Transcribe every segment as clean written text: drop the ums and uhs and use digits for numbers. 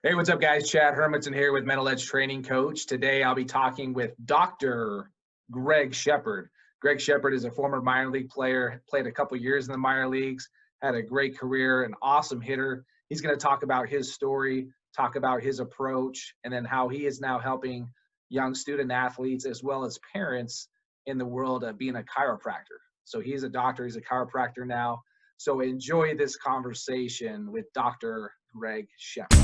Hey, what's up, guys? Chad Hermansen here with Mental Edge Training Coach. Today, I'll be talking with Dr. Greg Shepard. Greg Shepard is a former minor league player, played a couple years in the minor leagues, had a great career, an awesome hitter. He's going to talk about his story, talk about his approach, and then how he is now helping young student athletes as well as parents in the world of being a chiropractor. So he's a doctor, he's a chiropractor now. So enjoy this conversation with Dr. Greg Shepard.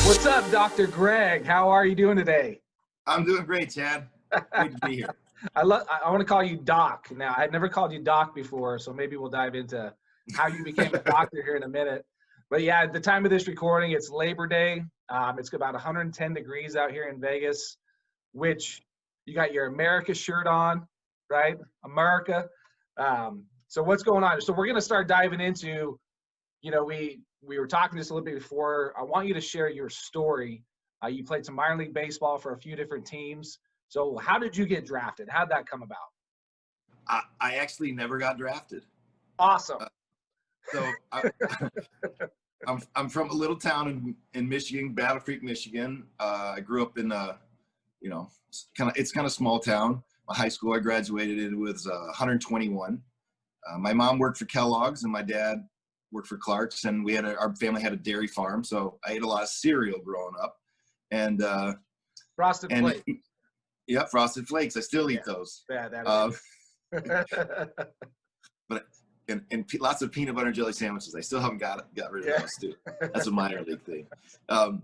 What's up, Dr. Greg? How are you doing today? I'm doing great, Chad. Good to be here. I want to call you Doc. Now, I've never called you Doc before, so maybe we'll dive into how you became a doctor here in a minute. But yeah, at the time of this recording, it's Labor Day. It's about 110 degrees out here in Vegas, which you got your America shirt on, right? America. So what's going on? So we're going to start diving into, we were talking just a little bit before. I want you to share your story. You played some minor league baseball for a few different teams. So how did you get drafted? How did that come about? I actually never got drafted. Awesome. I'm from a little town in Michigan, Battle Creek, Michigan. I grew up in it's kind of small town. My high school I graduated in was 121. My mom worked for Kellogg's and my dad worked for Clark's, and our family had a dairy farm, so I ate a lot of cereal growing up. And Frosted Flakes. Yeah, Frosted Flakes. I still eat those. Yeah, that but and lots of peanut butter and jelly sandwiches. I still haven't got rid of those too. That's a minor league thing. But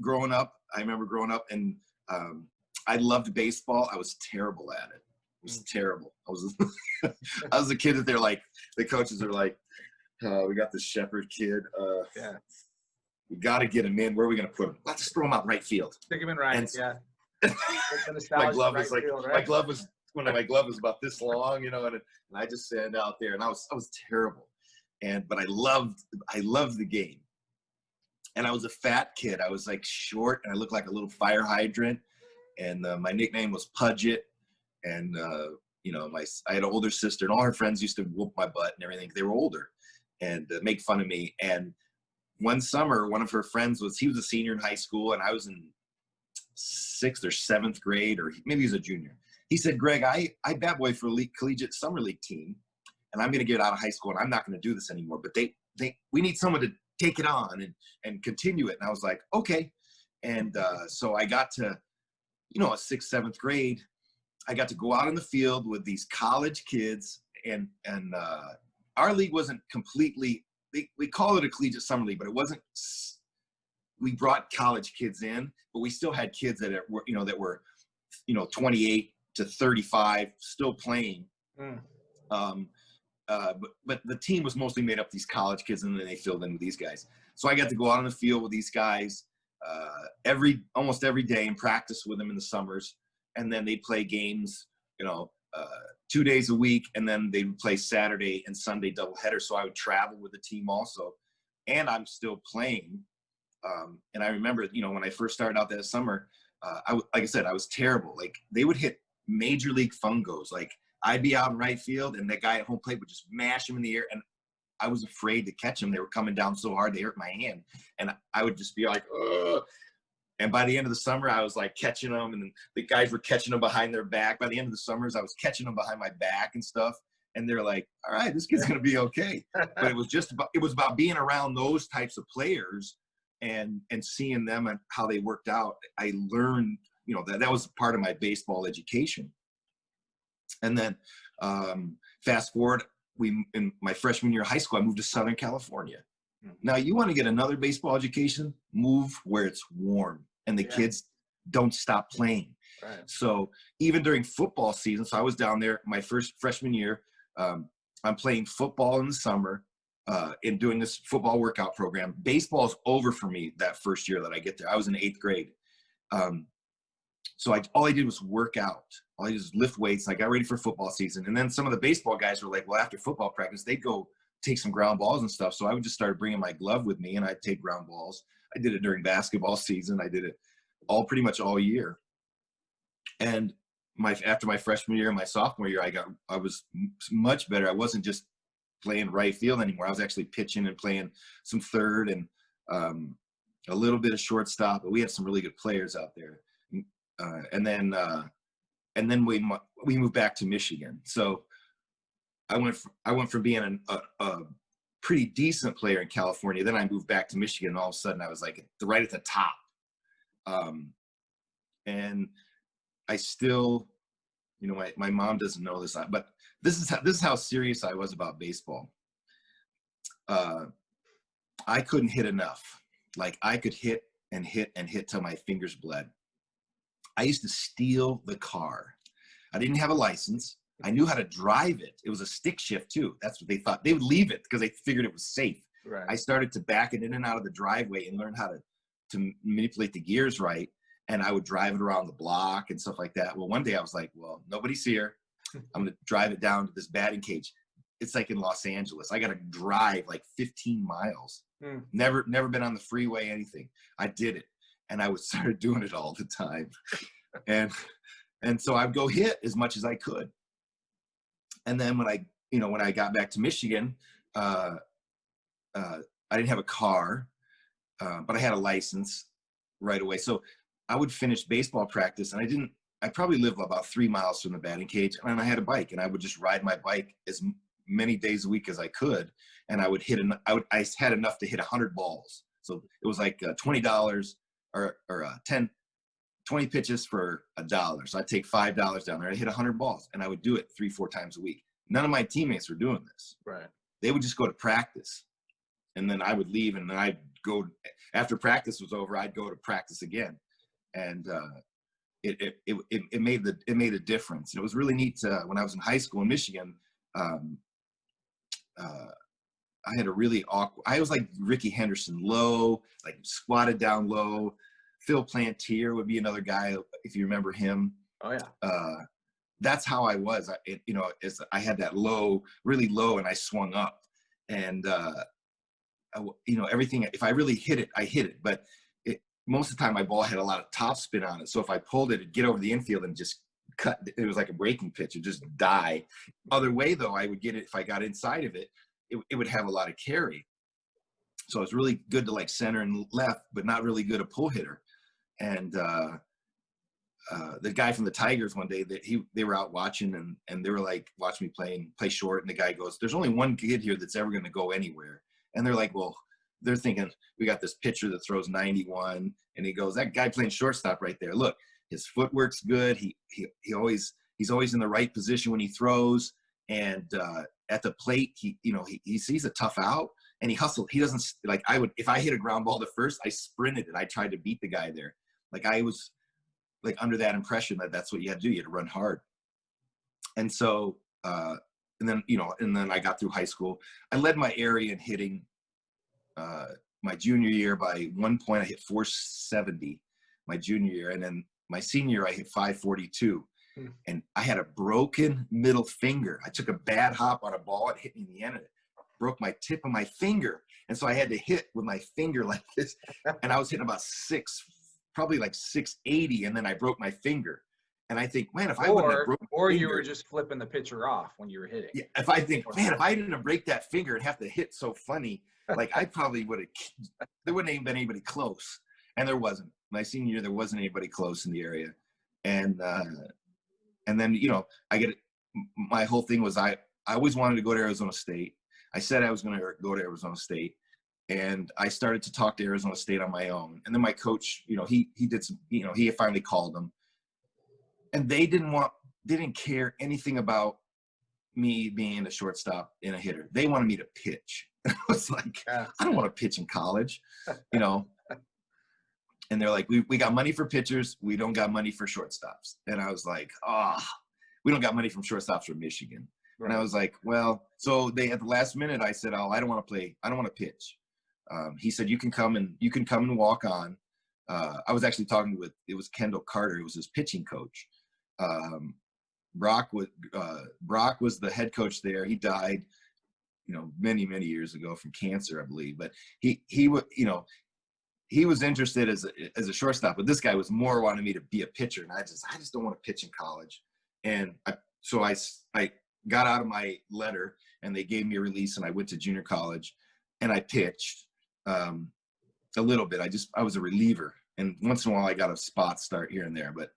growing up, I remember growing up, and I loved baseball. I was terrible at it. It was terrible. I was a kid that they're like, the coaches are like, we got this Shepard kid. We got to get him in. Where are we going to put him? Let's just throw him out right field. Stick him in right. My glove was like, my glove was about this long, and I just stand out there, and I was terrible. But I loved the game. And I was a fat kid. I was like short, and I looked like a little fire hydrant. And my nickname was Pudget. And I had an older sister, and all her friends used to whoop my butt and everything. They were older and make fun of me. And one summer, one of her friends he was a senior in high school, and I was in 6th or 7th grade, or maybe he was a junior. He said, Greg, I bat boy for a collegiate summer league team, and I'm going to get out of high school, and I'm not going to do this anymore. But we need someone to take it on and continue it. And I was like, okay. And so I got to, 6th, 7th grade, I got to go out in the field with these college kids, and our league wasn't completely, we call it a collegiate summer league, but it wasn't. We brought college kids in, but we still had kids that were 28 to 35 still playing. But the team was mostly made up of these college kids, and then they filled in with these guys. So I got to go out on the field with these guys almost every day and practice with them in the summers. And then they'd play games, 2 days a week, and then they would play Saturday and Sunday doubleheader. So I would travel with the team also, and I'm still playing. And I remember, when I first started out that summer, like I said, I was terrible. Like, they would hit major league fungos. Like, I'd be out in right field, and the guy at home plate would just mash him in the air, and I was afraid to catch them. They were coming down so hard they hurt my hand, and I would just be like, ugh. And by the end of the summer, I was like catching them, and the guys were catching them behind their back. By the end of the summers, I was catching them behind my back and stuff. And they're like, all right, this kid's going to be okay. But it was about being around those types of players and seeing them and how they worked out. I learned, that was part of my baseball education. And then fast forward, in my freshman year of high school, I moved to Southern California. Now, you want to get another baseball education, move where it's warm and the kids don't stop playing. Right. So even during football season, so I was down there my first freshman year. I'm playing football in the summer and doing this football workout program. Baseball's over for me that first year that I get there. I was in 8th grade. So all I did was work out. All I did was lift weights. I got ready for football season. And then some of the baseball guys were like, well, after football practice, they'd go take some ground balls and stuff. So I would just start bringing my glove with me, and I'd take ground balls. I did it during basketball season. I did it pretty much all year. And after my freshman year and my sophomore year, I was much better. I wasn't just playing right field anymore. I was actually pitching and playing some third and a little bit of shortstop, but we had some really good players out there. And then we moved back to Michigan. So I went from being a pretty decent player in California. Then I moved back to Michigan, and all of a sudden I was like right at the top. And I still, you know, my mom doesn't know this, but this is how serious I was about baseball. I couldn't hit enough. Like I could hit and hit and hit till my fingers bled. I used to steal the car. I didn't have a license. I knew how to drive it. It was a stick shift too. That's what they thought. They would leave it because they figured it was safe. Right. I started to back it in and out of the driveway and learn how to manipulate the gears right. And I would drive it around the block and stuff like that. Well, one day I was like, well, nobody's here. I'm going to drive it down to this batting cage. It's like in Los Angeles. I got to drive like 15 miles. Never been on the freeway, anything. I did it. And I started doing it all the time. And so I'd go hit as much as I could. And then when I got back to Michigan, I didn't have a car, but I had a license right away. So I would finish baseball practice, and I probably lived about 3 miles from the batting cage, and I had a bike, and I would just ride my bike as many days a week as I could, and I would I had enough to hit 100 balls. So it was like $20 or 20 pitches for $1. So I'd take $5 down there. I hit 100 balls, and I would do it 3-4 times a week. None of my teammates were doing this. Right. They would just go to practice, and then I would leave, and then I'd go after practice was over. I'd go to practice again, and it made a difference. And it was really neat. When I was in high school in Michigan, I had a really awkward. I was like Ricky Henderson, low, like squatted down low. Phil Plantier would be another guy if you remember him. Oh yeah. That's how I was. I had that low, really low, and I swung up, and everything. If I really hit it, I hit it. But most of the time, my ball had a lot of top spin on it. So if I pulled it, it'd get over the infield and just cut. It was like a breaking pitch; it'd just die. Other way though, I would get it if I got inside of it. It would have a lot of carry. So it's really good to like center and left, but not really good a pull hitter. And the guy from the Tigers one day they were out watching and they were like, watch me play short. And the guy goes, there's only one kid here that's ever going to go anywhere. And they're like, well, they're thinking we got this pitcher that throws 91. And he goes, that guy playing shortstop right there. Look, his footwork's good. He's always in the right position when he throws. And at the plate, he sees a tough out and he hustled. He doesn't like if I hit a ground ball to first, I sprinted and I tried to beat the guy there. Like I was like under that impression that that's what you had to do. You had to run hard. And so, and then I got through high school. I led my area in hitting my junior year by 1 point. I hit 470 my junior year. And then my senior year, I hit 542. And I had a broken middle finger. I took a bad hop on a ball and hit me in the end of it. Broke my tip of my finger. And so I had to hit with my finger like this. And I was hitting about probably like 680. And then I broke my finger. And I think, man, if I wouldn't have broken or you were just flipping the pitcher off when you were hitting. Yeah, if I didn't have break that finger and have to hit so funny, like I probably would have, there wouldn't even been anybody close. And there wasn't. My senior year, there wasn't anybody close in the area. And then, my whole thing was I always wanted to go to Arizona State. I said I was going to go to Arizona State. And I started to talk to Arizona State on my own. And then my coach, he did some, he finally called them. And they didn't care anything about me being a shortstop and a hitter. They wanted me to pitch. I was like, I don't want to pitch in college, And they're like, we got money for pitchers. We don't got money for shortstops. And I was like, we don't got money from shortstops from Michigan. Right. And I was like, well, so at the last minute, I said, I don't want to play. I don't want to pitch. He said, you can come and walk on. I was actually talking it was Kendall Carter. It was his pitching coach. Brock was the head coach there. He died, many, many years ago from cancer, I believe. But he was interested as a shortstop, but this guy was more wanting me to be a pitcher. And I just don't want to pitch in college. And so I got out of my letter and they gave me a release, and I went to junior college, and I pitched a little bit. I was a reliever, and once in a while I got a spot start here and there, but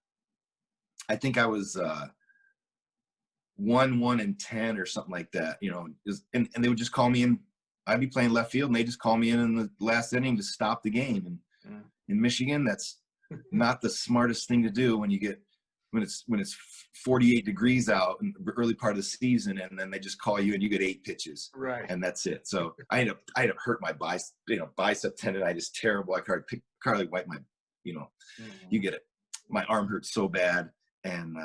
I think I was 1-1-10 or something like that, you know. And they would just call me in. I'd be playing left field, and they just call me in the last inning to stop the game. And in Michigan, that's not the smartest thing to do when it's 48 degrees out in the early part of the season, and then they just call you and you get 8 pitches, right, and that's it. So I ended up hurt my bicep tendonitis, terrible. I could hardly wipe my, you know, you get it. My arm hurt so bad, and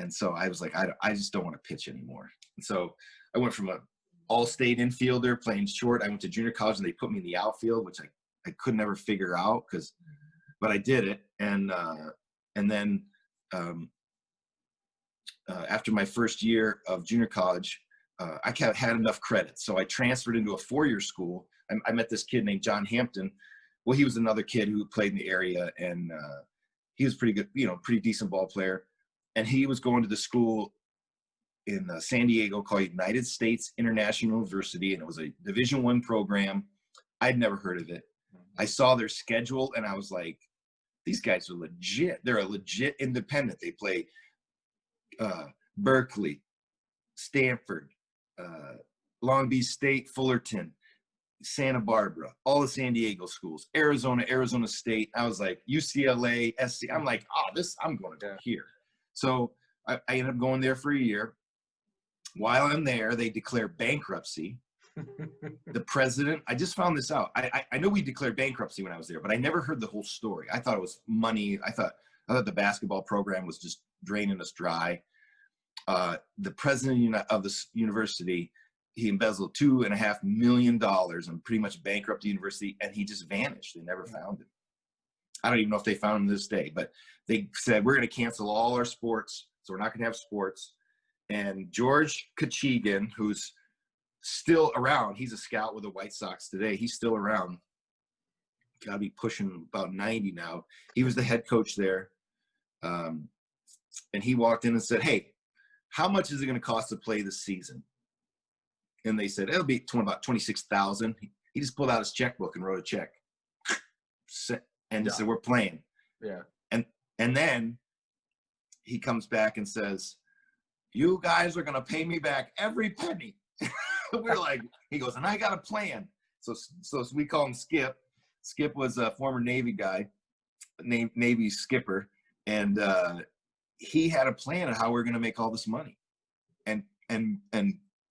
so I was like, I just don't want to pitch anymore. And so I went from a all-state infielder playing short. I went to junior college, and they put me in the outfield, which I could never figure out but I did it. And then after my first year of junior college, I had enough credits. So I transferred into a 4-year school. I met this kid named John Hampton. Well, he was another kid who played in the area, and he was pretty good, you know, pretty decent ball player. And he was going to the school in San Diego called United States International University, and it was a Division I program. I'd never heard of it. I saw their schedule, and I was like, these guys are legit. They're a legit independent. They play Berkeley, Stanford, Long Beach State, Fullerton, Santa Barbara, all the San Diego schools, Arizona State. I was like, UCLA, SC. I'm like, I'm going to go here. So I ended up going there for a year. While I'm there, they declare bankruptcy. The president, I just found this out. I know we declared bankruptcy when I was there, but I never heard the whole story. I thought it was money. I thought the basketball program was just draining us dry. The president of this university, he embezzled $2.5 million and pretty much bankrupted the university, and he just vanished. They never found him. I don't even know if they found him to this day, but they said, we're going to cancel all our sports, so we're not going to have sports. And George Kachigan, who's still around, he's a scout with the White Sox today. He's still around. Got to be pushing about 90 now. He was the head coach there. And he walked in and said, hey, how much is it going to cost to play this season? And they said, it'll be about $26,000. He just pulled out his checkbook and wrote a check. And he said, we're playing. Yeah. And then he comes back and says, you guys are going to pay me back every penny. We're like, he goes, and I got a plan. So we call him Skip. Skip was a former Navy guy, Navy skipper. And he had a plan of how we're going to make all this money and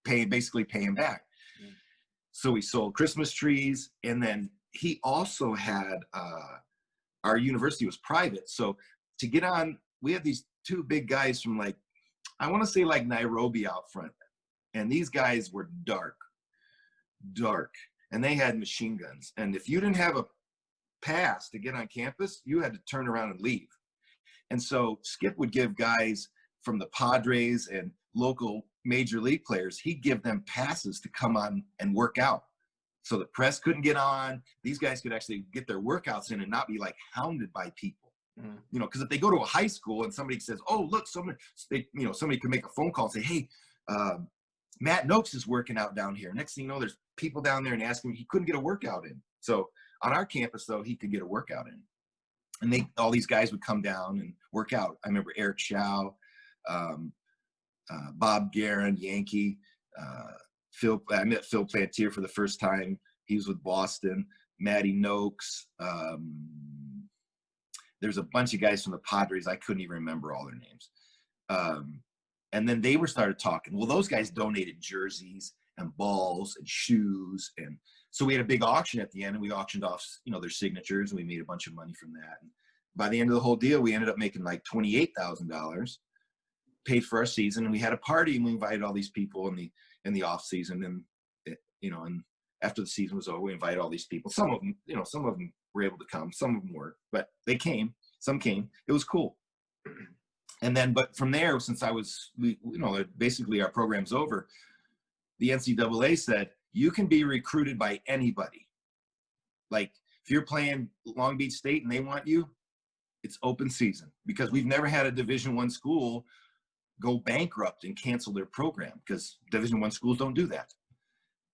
basically pay him back. Mm. So we sold Christmas trees. And then he also had, our university was private. So to get on, we had these 2 big guys from I want to say Nairobi out front. And these guys were dark. And they had machine guns. And if you didn't have a pass to get on campus, you had to turn around and leave. And so Skip would give guys from the Padres and local major league players, he'd give them passes to come on and work out. So the press couldn't get on. These guys could actually get their workouts in and not be hounded by people. Mm. You know, because if they go to a high school and somebody says, oh, look, somebody can make a phone call and say, hey, Matt Noakes is working out down here. Next thing you know, there's people down there and asking him, he couldn't get a workout in. So on our campus, though, he could get a workout in. And all these guys would come down and work out. I remember Eric Chow, Bob Guerin, Yankee, I met Phil Plantier for the first time. He was with Boston. Matty Noakes. There's a bunch of guys from the Padres. I couldn't even remember all their names. And then they started talking. Well, those guys donated jerseys and balls and shoes. And so we had a big auction at the end, and we auctioned off, their signatures, and we made a bunch of money from that. And by the end of the whole deal, we ended up making $28,000, paid for our season, and we had a party, and we invited all these people in the off season. And, and after the season was over, we invited all these people. Some of them were able to come, some of them weren't, but they came, some came. It was cool. And then, but from there, since basically our program's over, the NCAA said, you can be recruited by anybody. If you're playing Long Beach State and they want you, it's open season, because we've never had a Division I school go bankrupt and cancel their program because Division I schools don't do that.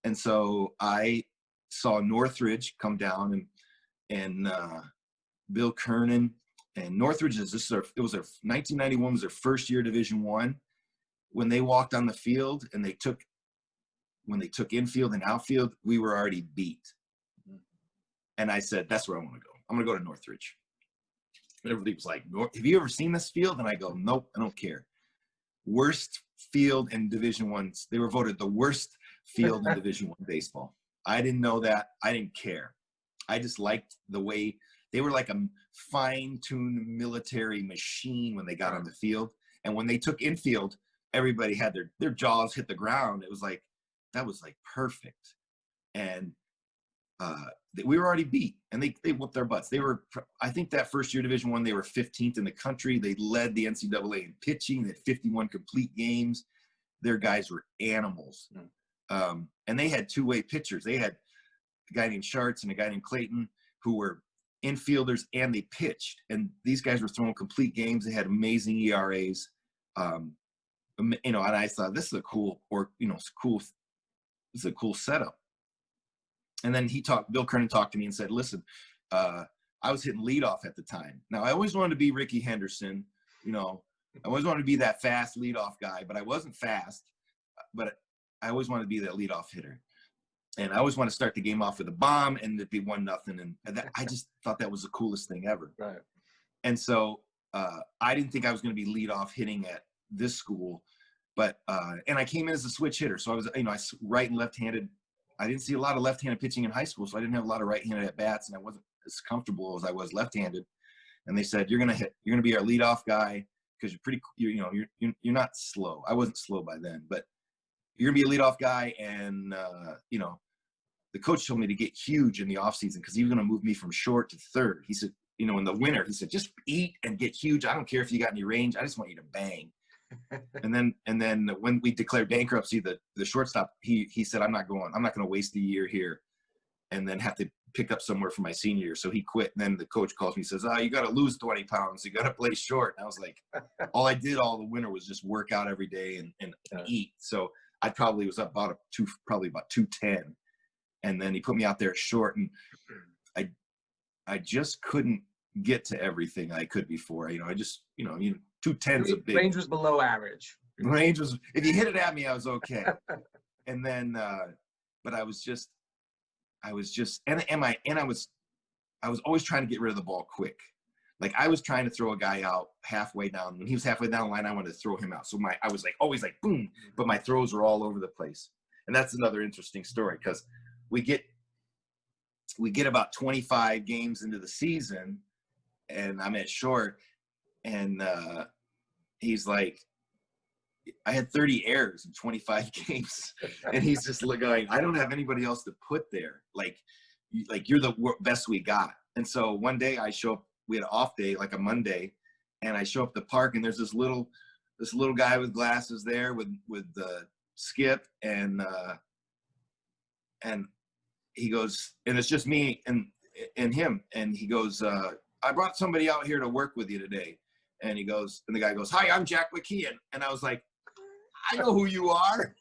And so I saw Northridge come down, and Bill Kernan and Northridge it was their 1991 was their first year Division I. When they walked on the field and when they took infield and outfield, we were already beat. And I said, that's where I want to go. I'm going to go to Northridge. And everybody was like, have you ever seen this field? And I go, nope, I don't care. Worst field in Division I. They were voted the worst field in Division I baseball. I didn't know that. I didn't care. I just liked the way they were like a fine-tuned military machine when they got on the field. And when they took infield, everybody had their jaws hit the ground. It was like, that was like perfect. And we were already beat, and they whooped their butts. They were, I think that first year Division I, they were 15th in the country. They led the NCAA in pitching. They had 51 complete games. Their guys were animals. And they had two-way pitchers. They had a guy named Schartz and a guy named Clayton who were infielders, and they pitched. And these guys were throwing complete games. They had amazing ERAs. And I thought, this is a cool, this is a cool setup. And then Bill Kernan talked to me and said, listen, I was hitting leadoff at the time. Now, I always wanted to be Ricky Henderson. I always wanted to be that fast leadoff guy, but I wasn't fast. But I always wanted to be that leadoff hitter. And I always want to start the game off with a bomb and it'd be 1-0. And I just thought that was the coolest thing ever. Right. And so I didn't think I was going to be leadoff hitting at this school. But and I came in as a switch hitter. So I was, I right and left-handed. I didn't see a lot of left-handed pitching in high school, so I didn't have a lot of right-handed at-bats, and I wasn't as comfortable as I was left-handed. And they said, you're gonna be our leadoff guy because you're not slow. I wasn't slow by then, but you're gonna be a leadoff guy. And the coach told me to get huge in the offseason because he was gonna move me from short to third. He said, in the winter, he said, just eat and get huge. I don't care if you got any range. I just want you to bang. And then when we declared bankruptcy, the shortstop, he said, I'm not going to waste a year here and then have to pick up somewhere for my senior year. So he quit. And then the coach calls me and says, you got to lose 20 pounds. You got to play short. And I was like, all I did all the winter was just work out every day and eat. So I probably was up about 210. And then he put me out there at short, and I just couldn't get to everything I could before. 210's a big range. Was below average. Range was, if you hit it at me, I was okay. And then but I was always trying to get rid of the ball quick. Like I was trying to throw a guy out halfway down. When he was halfway down the line, I wanted to throw him out. So I was always boom, but my throws were all over the place. And that's another interesting story because we get about 25 games into the season, and I'm at short, and he's like, I had 30 errors in 25 games. And he's just going, I don't have anybody else to put there. Like you're the best we got. And so one day I show up, we had an off day, like a Monday, and I show up at the park, and there's this little guy with glasses there with Skip, and he goes, and it's just me and him. And he goes, I brought somebody out here to work with you today. And he goes, and the guy goes, hi, I'm Jack McKeon. And I was like, I know who you are.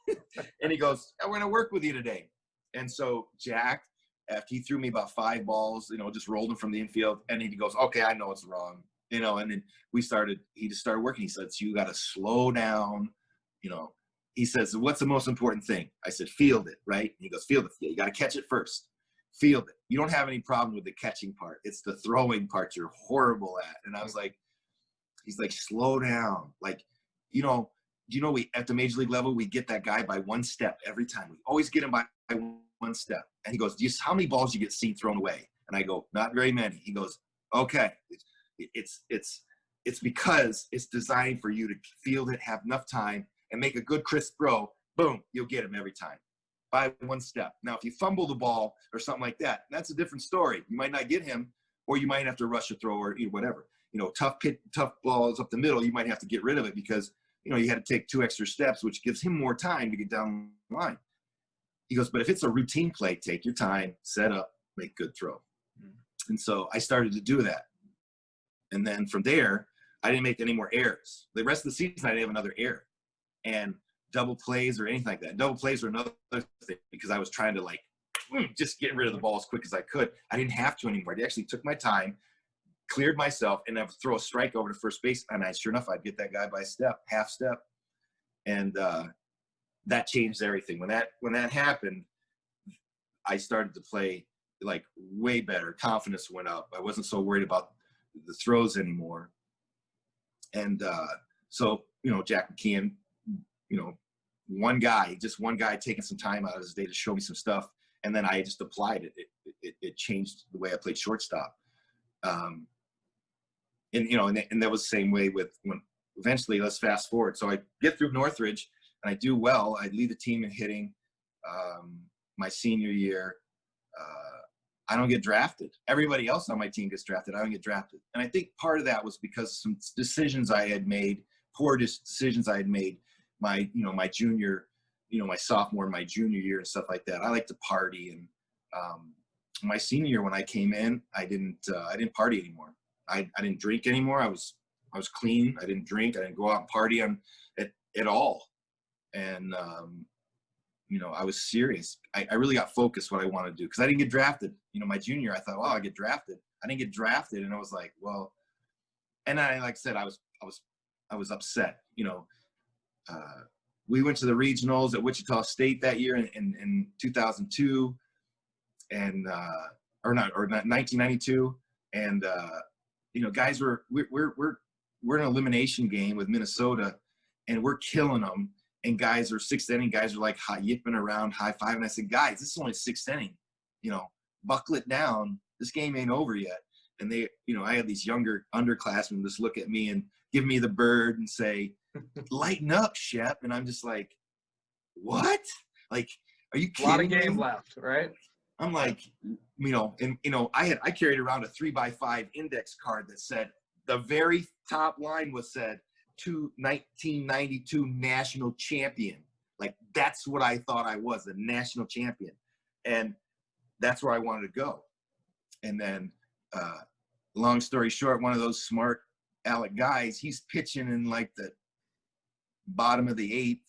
And he goes, we're going to work with you today. And so Jack, after he threw me about 5 balls, just rolled them from the infield. And he goes, okay, I know it's wrong. And then he just started working. He said, so you got to slow down. He says, what's the most important thing? I said, field it, right? And he goes, field it. Yeah, you got to catch it first. Field it. You don't have any problem with the catching part. It's the throwing part you're horrible at. And I was like, he's like, slow down. Like, we at the major league level, we get that guy by 1 step every time. We always get him by 1 step. And he goes, how many balls you get seen thrown away? And I go, not very many. He goes, okay. It's because it's designed for you to field it, have enough time, and make a good crisp throw. Boom, you'll get him every time by 1 step. Now, if you fumble the ball or something like that, that's a different story. You might not get him, or you might have to rush a throw or whatever. Tough balls up the middle, you might have to get rid of it because, you had to take 2 extra steps, which gives him more time to get down the line. He goes, but if it's a routine play, take your time, set up, make good throw. And so I started to do that. And then from there, I didn't make any more errors. The rest of the season, I didn't have another error. And double plays or anything like that. Double plays were another thing because I was trying to like just get rid of the ball as quick as I could. I didn't have to anymore. I actually took my time, cleared myself, and I would throw a strike over to first base. And sure enough, I'd get that guy by a step, half step. And that changed everything. When that happened, I started to play like way better. Confidence went up. I wasn't so worried about the throws anymore. And so, Jack McKeon, one guy taking some time out of his day to show me some stuff. And then I just applied it. It changed the way I played shortstop. And that was the same way with when eventually, let's fast forward. So I get through Northridge and I do well. I lead the team in hitting my senior year. I don't get drafted. Everybody else on my team gets drafted. I don't get drafted. And I think part of that was because of some decisions I had made, poor decisions I had made my junior, my sophomore and my junior year and stuff like that. I like to party. And my senior year when I came in, I didn't party anymore. I didn't drink anymore. I was clean. I didn't drink. I didn't go out and party at all. And, I was serious. I really got focused what I wanted to do because I didn't get drafted. My junior, I thought, well, I get drafted. I didn't get drafted, and I was like, well, and I, like I said, I was upset. We went to the regionals at Wichita State that year in 2002, and or 1992, and guys we're in an elimination game with Minnesota, and we're killing them. And guys are sixth inning. Guys are like yipping around, high five. And I said, guys, this is only sixth inning. Buckle it down. This game ain't over yet. And they, I had these younger underclassmen just look at me and give me the bird and say, lighten up, Shep. And I'm just like, what? Like, are you kidding me? A lot of game left, right? I'm like, I carried around a 3x5 index card that said the very top line said 1992 national champion. Like, that's what I thought I was, a national champion. And that's where I wanted to go. And then, long story short, one of those smart aleck guys, he's pitching in like the bottom of the eighth,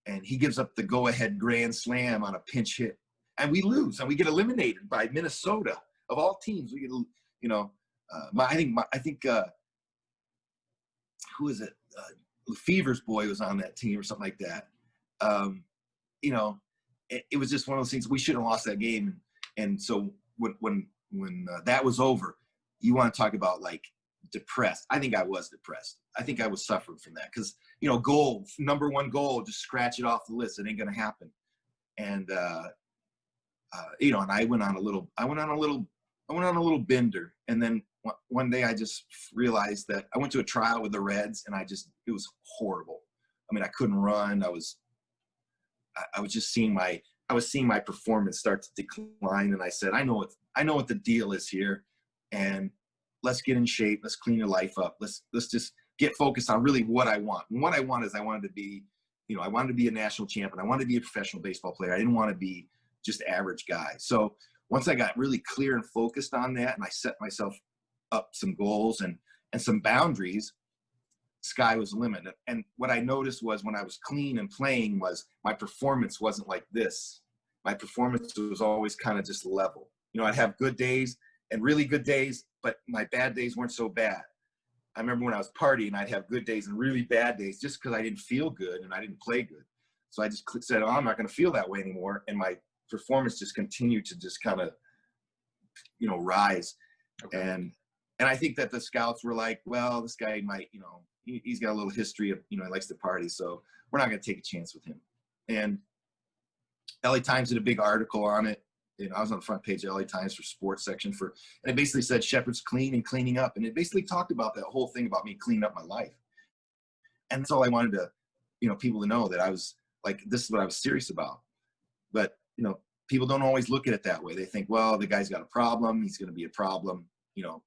and he gives up the go-ahead grand slam on a pinch hit. And we lose, and we get eliminated by Minnesota. Of all teams, we get, I think who is it? Lefevre's boy was on that team or something like that. It was just one of those things. We should have lost that game. And so when that was over, you want to talk about like depressed. I think I was depressed. I think I was suffering from that because, goal, number one goal, just scratch it off the list. It ain't going to happen. And, and I went on a little bender. And then one day I just realized that I went to a tryout with the Reds, and it was horrible. I mean, I couldn't run. I was just seeing my performance start to decline. And I said, I know what the deal is here, and let's get in shape. Let's clean your life up. Let's just get focused on really what I want. And what I want is I wanted to be a national champion. I wanted to be a professional baseball player. I didn't want to be just average guy. So once I got really clear and focused on that, and I set myself up some goals and some boundaries, sky was the limit. And what I noticed was when I was clean and playing was my performance wasn't like this. My performance was always kind of just level. I'd have good days and really good days, but my bad days weren't so bad. I remember when I was partying, I'd have good days and really bad days just because I didn't feel good and I didn't play good. So I just said, oh, I'm not going to feel that way anymore. And my performance just continued to just kind of, rise. Okay. And I think that the scouts were like, well, this guy might, he's got a little history of, he likes to party, so we're not going to take a chance with him. And LA Times did a big article on it. I was on the front page of LA Times for sports section and it basically said Shepard's clean and cleaning up. And it basically talked about that whole thing about me cleaning up my life. And that's all I wanted to, people to know, that I was like, this is what I was serious about. But, people don't always look at it that way. They think, well, the guy's got a problem. He's going to be a problem.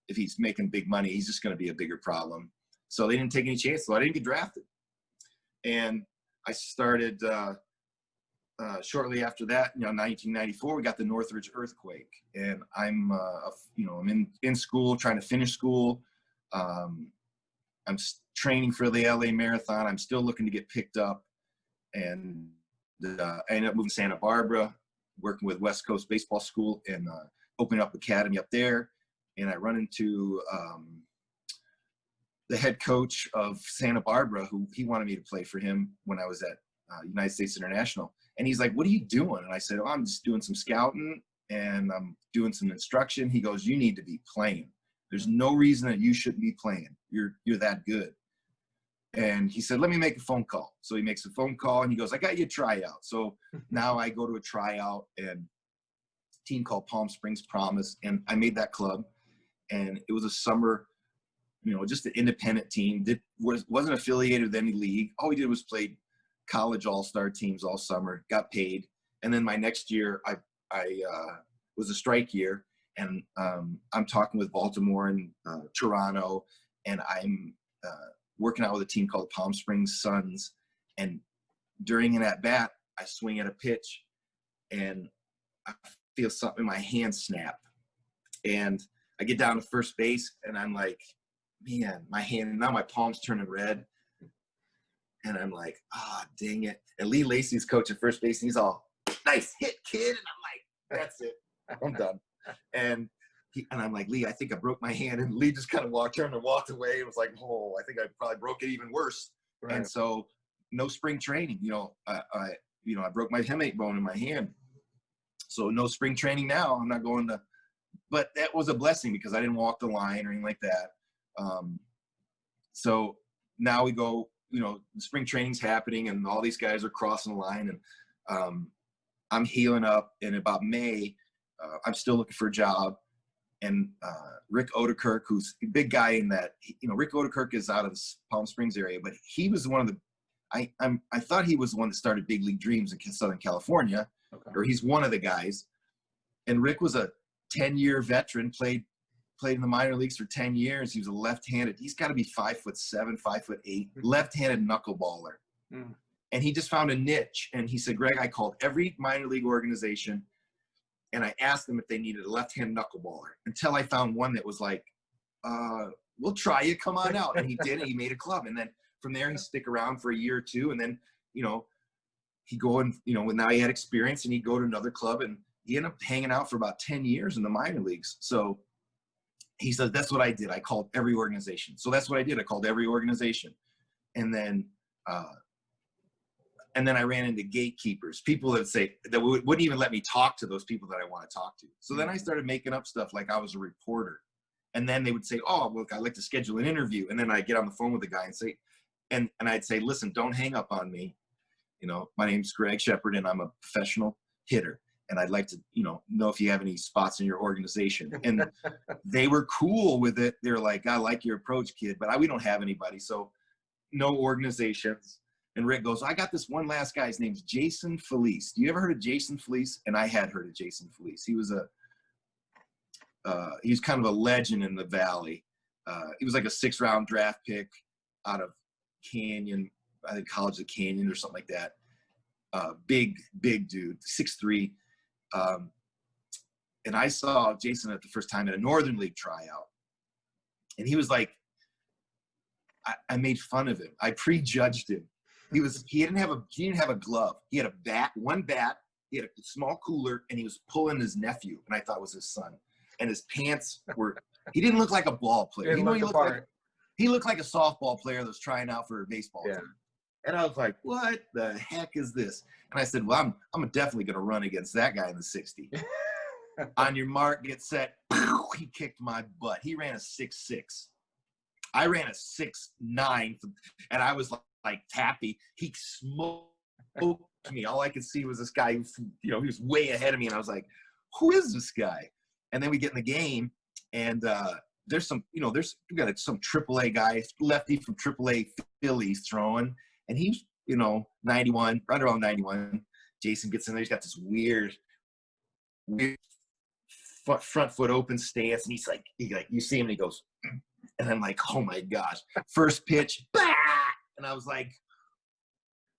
If he's making big money, he's just going to be a bigger problem. So they didn't take any chances. So I didn't get drafted. And I started shortly after that, 1994, we got the Northridge earthquake. And I'm in school, trying to finish school. training for the LA Marathon. I'm still looking to get picked up. And I ended up moving to Santa Barbara, working with West Coast Baseball School and opening up academy up there. And I run into the head coach of Santa Barbara, who he wanted me to play for him when I was at United States International. And he's like, what are you doing? And I said, oh, I'm just doing some scouting and I'm doing some instruction. He goes, you need to be playing. There's no reason that you shouldn't be playing. You're that good. And he said, let me make a phone call. So he makes a phone call and he goes, I got you a tryout. So now I go to a tryout and a team called Palm Springs Promise. And I made that club. And it was a summer, just an independent team. Wasn't affiliated with any league. All we did was play college all-star teams all summer, got paid. And then my next year, I was a strike year. And I'm talking with Baltimore and Toronto. And I'm working out with a team called Palm Springs Suns. And during an at-bat, I swing at a pitch. And I feel something in my hand snap. And I get down to first base. And I'm like, man, my hand, now my palm's turning red. And I'm like, dang it. And Lee Lacey's coach at first base, and he's all, nice hit, kid. And I'm like, that's it. I'm done. And I'm like, Lee, I think I broke my hand. And Lee just kind of turned and walked away. It was like, oh, I think I probably broke it even worse. Right. And so no spring training. I broke my hemate bone in my hand. So no spring training now. I'm not going to. But that was a blessing because I didn't walk the line or anything like that. So now we go, spring training's happening and all these guys are crossing the line and I'm healing up. And about May, I'm still looking for a job. And Rick Odekirk, who's a big guy in that, Rick Odekirk is out of the Palm Springs area, but he was one of the, I thought he was the one that started Big League Dreams in Southern California, okay. Or he's one of the guys. And Rick was a 10-year veteran, played in the minor leagues for 10 years. He was a left-handed. He's got to be 5'7", 5'8", left-handed knuckleballer. Mm. And he just found a niche. And he said, Greg, I called every minor league organization, and I asked them if they needed a left-handed knuckleballer until I found one that was like, we'll try you. Come on out. And he did. And he made a club. And then from there, he stick around for a year or two. And then, he'd go and, now he had experience, and he'd go to another club. And he ended up hanging out for about 10 years in the minor leagues. So he said, that's what I did. I called every organization. So that's what I did. I called every organization. And then I ran into gatekeepers, people that wouldn't even let me talk to those people that I want to talk to. So then I started making up stuff like I was a reporter. And then they would say, oh, look, I'd like to schedule an interview. And then I'd get on the phone with the guy and say, and I'd say, listen, don't hang up on me. My name's Greg Shepard and I'm a professional hitter. And I'd like to, know if you have any spots in your organization. And they were cool with it. They're like, I like your approach, kid, but we don't have anybody. So no organizations. And Rick goes, I got this one last guy. His name's Jason Felice. Do you ever heard of Jason Felice? And I had heard of Jason Felice. He was he was kind of a legend in the Valley. He was like a 6th-round draft pick out of Canyon, I think College of Canyon or something like that. Big dude, 6'3". And I saw Jason at the first time at a Northern League tryout. And he was like, I made fun of him. I prejudged him. He didn't have a glove. He had a bat, one bat. He had a small cooler, and he was pulling his nephew, and I thought it was his son. And his pants he didn't look like a ball player. He looked like a softball player that was trying out for a baseball team. And I was like, what the heck is this? And I said, well, I'm definitely going to run against that guy in the 60. On your mark, get set. He kicked my butt. He ran a 6'6". I ran a 6'9", and I was like tappy. He smoked me. All I could see was this guy who, he was way ahead of me. And I was like, who is this guy? And then we get in the game, and there's some, we got some AAA guy, lefty from AAA Phillies throwing. And he's, 91, right around 91. Jason gets in there. He's got this weird front foot open stance. And he's like, you see him and he goes, and I'm like, oh my gosh. First pitch, bah! And I was like,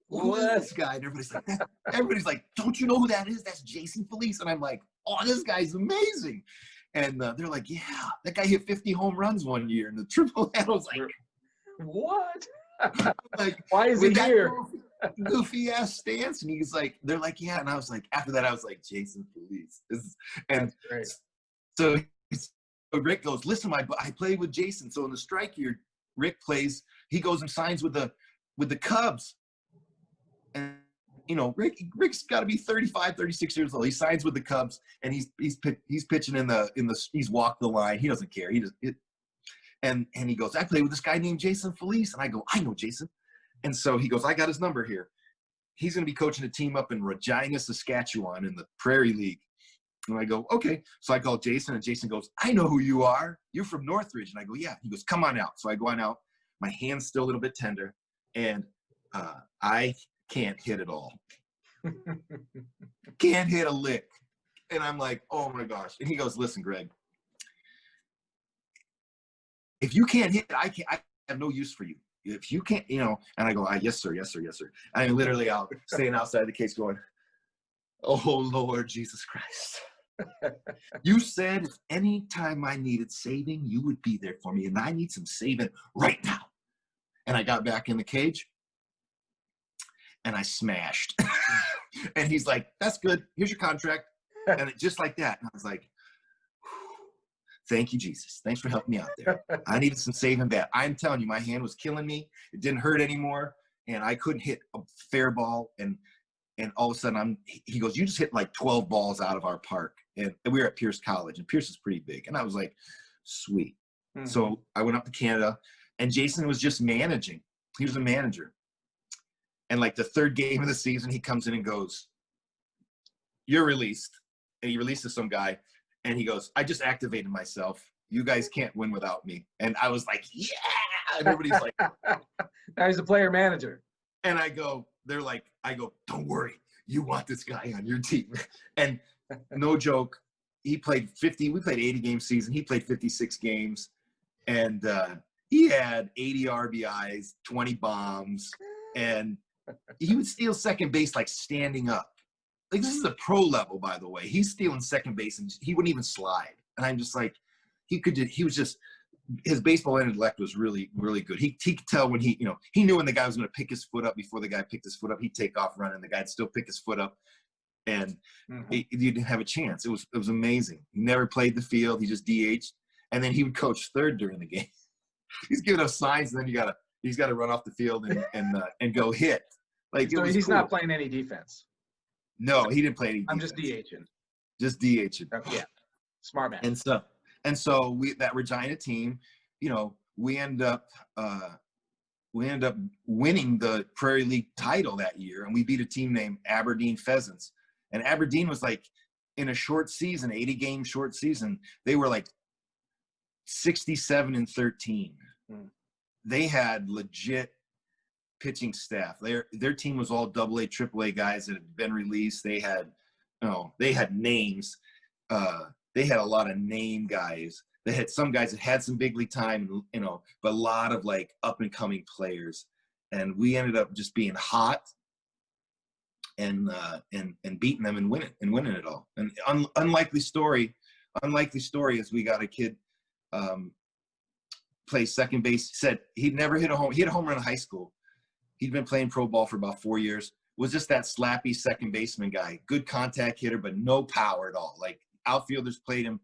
who is this guy? And everybody's like, don't you know who that is? That's Jason Felice. And I'm like, oh, this guy's amazing. And they're like, yeah, that guy hit 50 home runs one year in the AAA. I was like, What? Like, Why is he with that here? goofy ass stance, and he's like, they're like, yeah, and I was like, after that, I was like, Jason Felice, and That's great. so Rick goes, listen, I played with Jason, so in the strike year, Rick plays, he goes and signs with the Cubs, and you know, Rick's got to be 35, 36 years old. He signs with the Cubs, and he's pitching he's walked the line. He doesn't care. And he goes, I play with this guy named Jason Felice, and I go, I know Jason. And so he goes, I got his number here. He's going to be coaching a team up in Regina, Saskatchewan in the Prairie League. And I go, okay. So I call Jason, and Jason goes, I know who you are. You're from Northridge. And I go, yeah. He goes, come on out. So I go on out. My hand's still a little bit tender, and I can't hit at all. Can't hit a lick. And I'm like, oh my gosh. And he goes, listen, Greg, if you can't hit, I have no use for you. If you can't, you know, and I go, yes, sir, yes, sir, yes, sir. I mean, literally out, staying outside the case going, oh, Lord Jesus Christ. You said if any time I needed saving, you would be there for me, and I need some saving right now. And I got back in the cage, and I smashed. And he's like, that's good. Here's your contract. And just like that. And I was like, thank you, Jesus. Thanks for helping me out there. I needed some saving bat. I'm telling you, my hand was killing me. It didn't hurt anymore, and I couldn't hit a fair ball. And all of a sudden, he goes, you just hit like 12 balls out of our park. And we were at Pierce College, and Pierce is pretty big. And I was like, sweet. Mm-hmm. So I went up to Canada, and Jason was just managing. He was a manager. And like the third game of the season, he comes in and goes, you're released. And he releases some guy. And he goes, I just activated myself. You guys can't win without me. And I was like, yeah. And everybody's like, now he's a player manager. And I go, don't worry. You want this guy on your team. And no joke, we played 80 game season. He played 56 games. And he had 80 RBIs, 20 bombs. And he would steal second base like standing up. Like, this is a pro level, by the way. He's stealing second base, and he wouldn't even slide. And I'm just like, his baseball intellect was really, really good. He could tell when he knew when the guy was going to pick his foot up before the guy picked his foot up. He'd take off running. The guy'd still pick his foot up, and he didn't have a chance. It was amazing. He never played the field. He just DH'd, and then he would coach third during the game. He's giving us signs, and then he's got to run off the field and go hit. Like, so he's cool. Not playing any defense. No, he didn't play any defense. I'm just DHing. Just DHing. Oh, yeah. Smart man. And so that Regina team, we end up winning the Prairie League title that year, and we beat a team named Aberdeen Pheasants. And Aberdeen was like, in a short season, 80-game short season, they were like 67-13. They had legit pitching staff. Their team was all AA, AAA guys that had been released. They had names. They had a lot of name guys. They had some guys that had some big league time, but a lot of like up and coming players. And we ended up just being hot and beating them and winning it all. And unlikely story is we got a kid play second base. Said he'd never hit a home. He hit a home run in high school. He'd been playing pro ball for about 4 years. Was just that slappy second baseman guy. Good contact hitter, but no power at all. Like, outfielders played him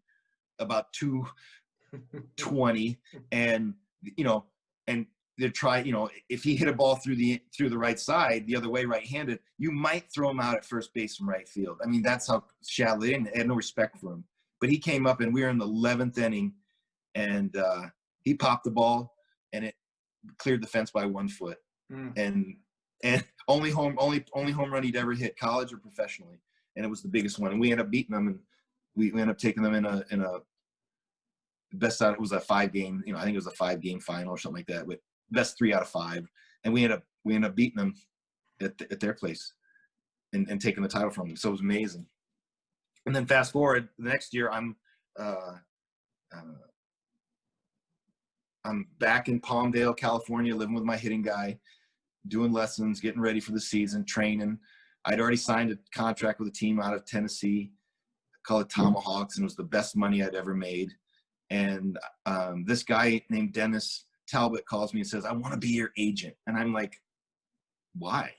about 220, and they try. If he hit a ball through the right side, the other way, right-handed, you might throw him out at first base from right field. I mean, that's how shallow. They had no respect for him. But he came up, and we were in the 11th inning, and he popped the ball, and it cleared the fence by 1 foot. And only home run he'd ever hit, college or professionally, and it was the biggest one. And we ended up beating them, and we ended up taking them in a best out. It was a 5-game, I think it was a 5-game final or something like that, with best 3 out of 5. And we ended up beating them at their place and taking the title from them. So it was amazing. And then fast forward the next year, I'm back in Palmdale, California, living with my hitting guy, doing lessons, getting ready for the season, training. I'd already signed a contract with a team out of Tennessee called Tomahawks, and it was the best money I'd ever made. And this guy named Dennis Talbot calls me and says, I want to be your agent. And I'm like, why?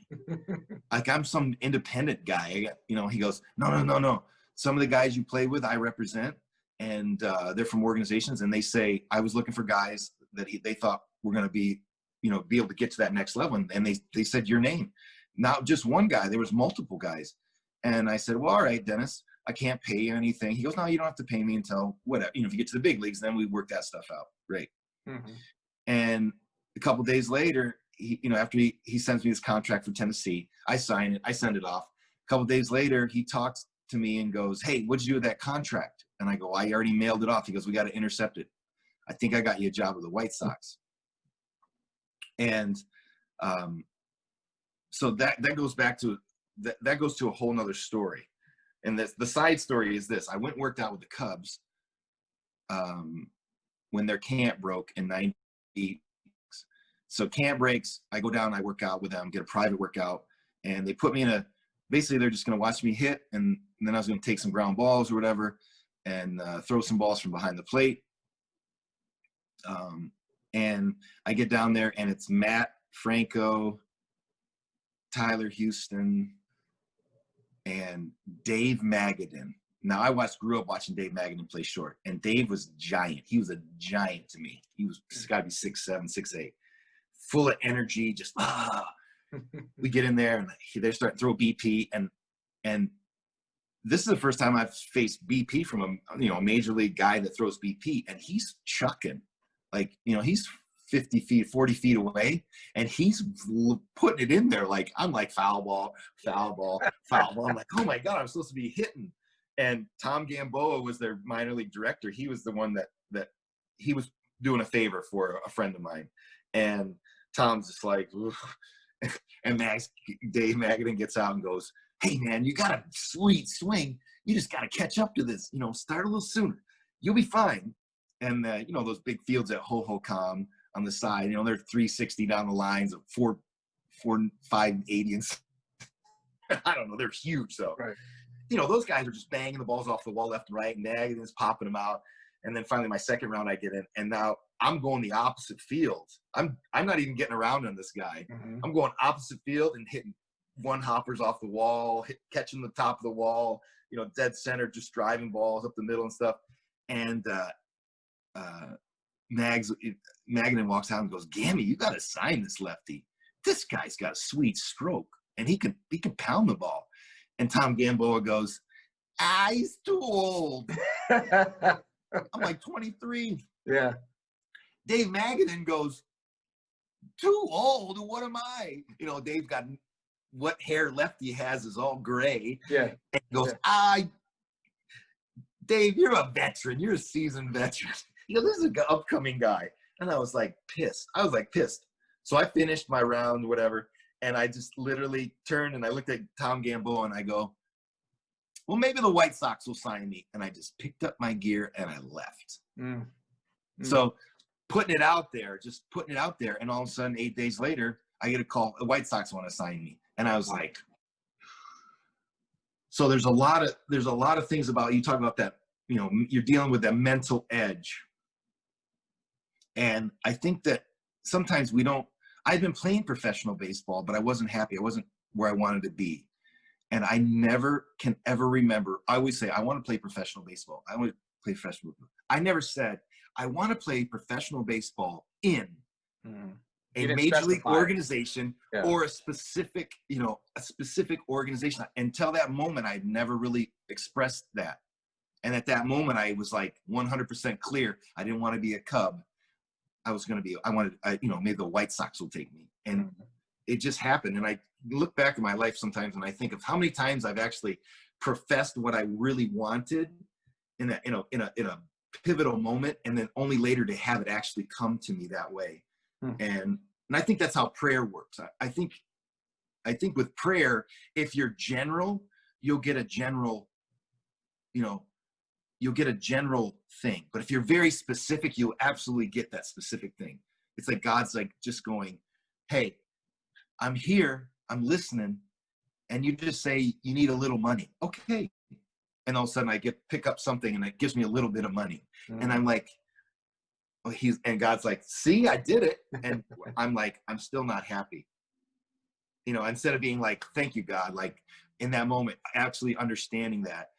Like, I'm some independent guy. He goes, no. Some of the guys you play with, I represent, and they're from organizations, and they say, I was looking for guys that they thought were going to be able to get to that next level. And they said your name. Not just one guy, there was multiple guys. And I said, well, all right, Dennis, I can't pay you anything. He goes, no, you don't have to pay me until whatever. If you get to the big leagues, then we work that stuff out. Right. Mm-hmm. And a couple of days later, after he sends me his contract for Tennessee, I sign it, I send it off. A couple of days later, he talks to me and goes, hey, what'd you do with that contract? And I go, I already mailed it off. He goes, we got to intercept it. I think I got you a job with the White Sox. And so that goes back to that goes to a whole nother story. And the side story is this. I went and worked out with the Cubs when their camp broke in 98. So camp breaks, I go down, I work out with them, get a private workout, and they put me in basically they're just going to watch me hit, and then I was going to take some ground balls or whatever and throw some balls from behind the plate. And I get down there, and it's Matt Franco, Tyler Houston, and Dave Magadan. Now, I grew up watching Dave Magadan play short, and Dave was giant. He was a giant to me. He's got to be 6'7", 6'8", full of energy, just We get in there, and they're starting to throw BP, and this is the first time I've faced BP from a major league guy that throws BP, and he's chucking. Like, he's 50 feet, 40 feet away, and he's putting it in there. Like, I'm like, foul ball, foul ball, foul ball. I'm like, oh my God, I'm supposed to be hitting. And Tom Gamboa was their minor league director. He was the one that he was doing a favor for a friend of mine. And Tom's just like, oof. And Dave Magadan gets out and goes, hey man, you got a sweet swing. You just got to catch up to this, start a little sooner. You'll be fine. And those big fields at Hohokam on the side, they're 360 down the lines of 580 and I don't know, they're huge though. Right. Those guys are just banging the balls off the wall left and right, and Magadan's popping them out. And then finally my second round I get in, and now I'm going the opposite field. I'm not even getting around on this guy. Mm-hmm. I'm going opposite field and hitting one hoppers off the wall, catching the top of the wall, dead center, just driving balls up the middle and stuff. And Magadan walks out and goes, Gammy, you got to sign this lefty. This guy's got a sweet stroke, and he can pound the ball. And Tom Gamboa goes, he's too old. I'm like 23. Yeah. Dave Magadan goes, too old? What am I? Dave got what hair lefty has is all gray. Yeah. And he goes, Dave, you're a veteran. You're a seasoned veteran. This is an upcoming guy. And I was like pissed. So I finished my round, whatever. And I just literally turned and I looked at Tom Gamboa and I go, well, maybe the White Sox will sign me. And I just picked up my gear and I left. So putting it out there. And all of a sudden, 8 days later, I get a call. The White Sox want to sign me. And I was like, so there's a lot of things about, you talk about that, you're dealing with that mental edge. And I think that sometimes I've been playing professional baseball, but I wasn't happy. I wasn't where I wanted to be. And I never can ever remember. I always say, I want to play professional baseball. I want to play professional baseball. I never said, I want to play professional baseball in a major league organization or a specific organization. Until that moment, I'd never really expressed that. And at that moment, I was like 100% clear. I didn't want to be a Cub. Maybe the White Sox will take me. And it just happened. And I look back at my life sometimes and I think of how many times I've actually professed what I really wanted in a pivotal moment, and then only later to have it actually come to me that way. And I think that's how prayer works. I think with prayer, if you're general, you'll get a general, you'll get a general thing. But if you're very specific, you'll absolutely get that specific thing. It's like God's like just going, hey, I'm here, I'm listening, and you just say you need a little money. Okay. And all of a sudden I pick up something and it gives me a little bit of money. And I'm like, and God's like, see, I did it. And I'm like, I'm still not happy. You know, instead of being like, thank you, God, like in that moment, actually understanding that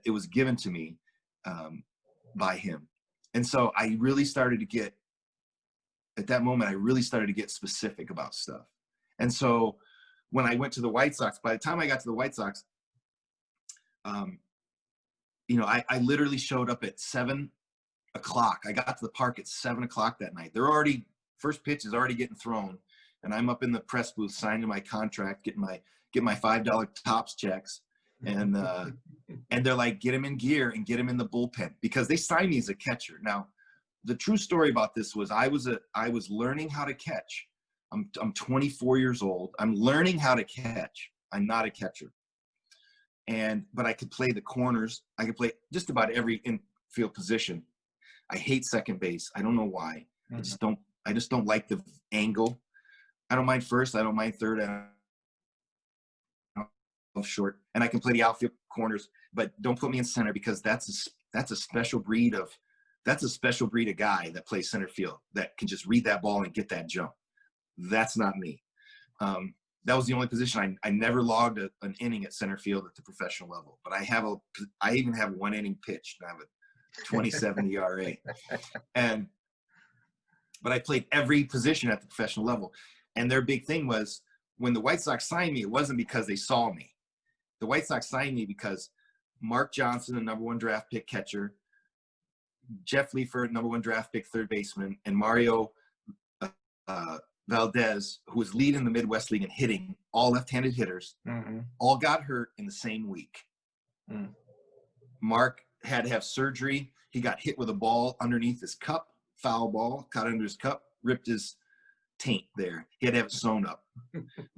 it was given to me by him. And so I really started to get, at that moment, I really started to get specific about stuff. And so when I went to the White Sox, by the time I got to the White Sox, you know, I literally showed up at 7 o'clock. I got to the park at 7 o'clock that night. They're already, first pitch is already getting thrown. And I'm up in the press booth signing my contract, getting my $5 tops checks. And they're like, get him in gear and get him in the bullpen, because they signed me as a catcher. Now, the true story about this was I was learning how to catch. I'm 24 years old. I'm learning how to catch. I'm not a catcher. But I could play the corners. I could play just about every infield position. I hate second base. I don't know why. I just don't like the angle. I don't mind first. I don't mind third. I don't short. And I can play the outfield corners, but don't put me in center, because that's a special breed of guy that plays center field, that can just read that ball and get that jump. That's not me. That was the only position I never logged an inning at center field at the professional level. But I even have 1 inning pitched. I have a 27 ERA. But I played every position at the professional level. And their big thing was, when the White Sox signed me, it wasn't because they saw me. The White Sox signed me because Mark Johnson, the #1 draft pick catcher, Jeff Leifert, #1 draft pick third baseman, and Mario Valdez, who was leading the Midwest League in hitting, all left-handed hitters, all got hurt in the same week. Mark had to have surgery. He got hit with a ball underneath his cup, foul ball, caught under his cup, ripped his taint there. He had to have it sewn up.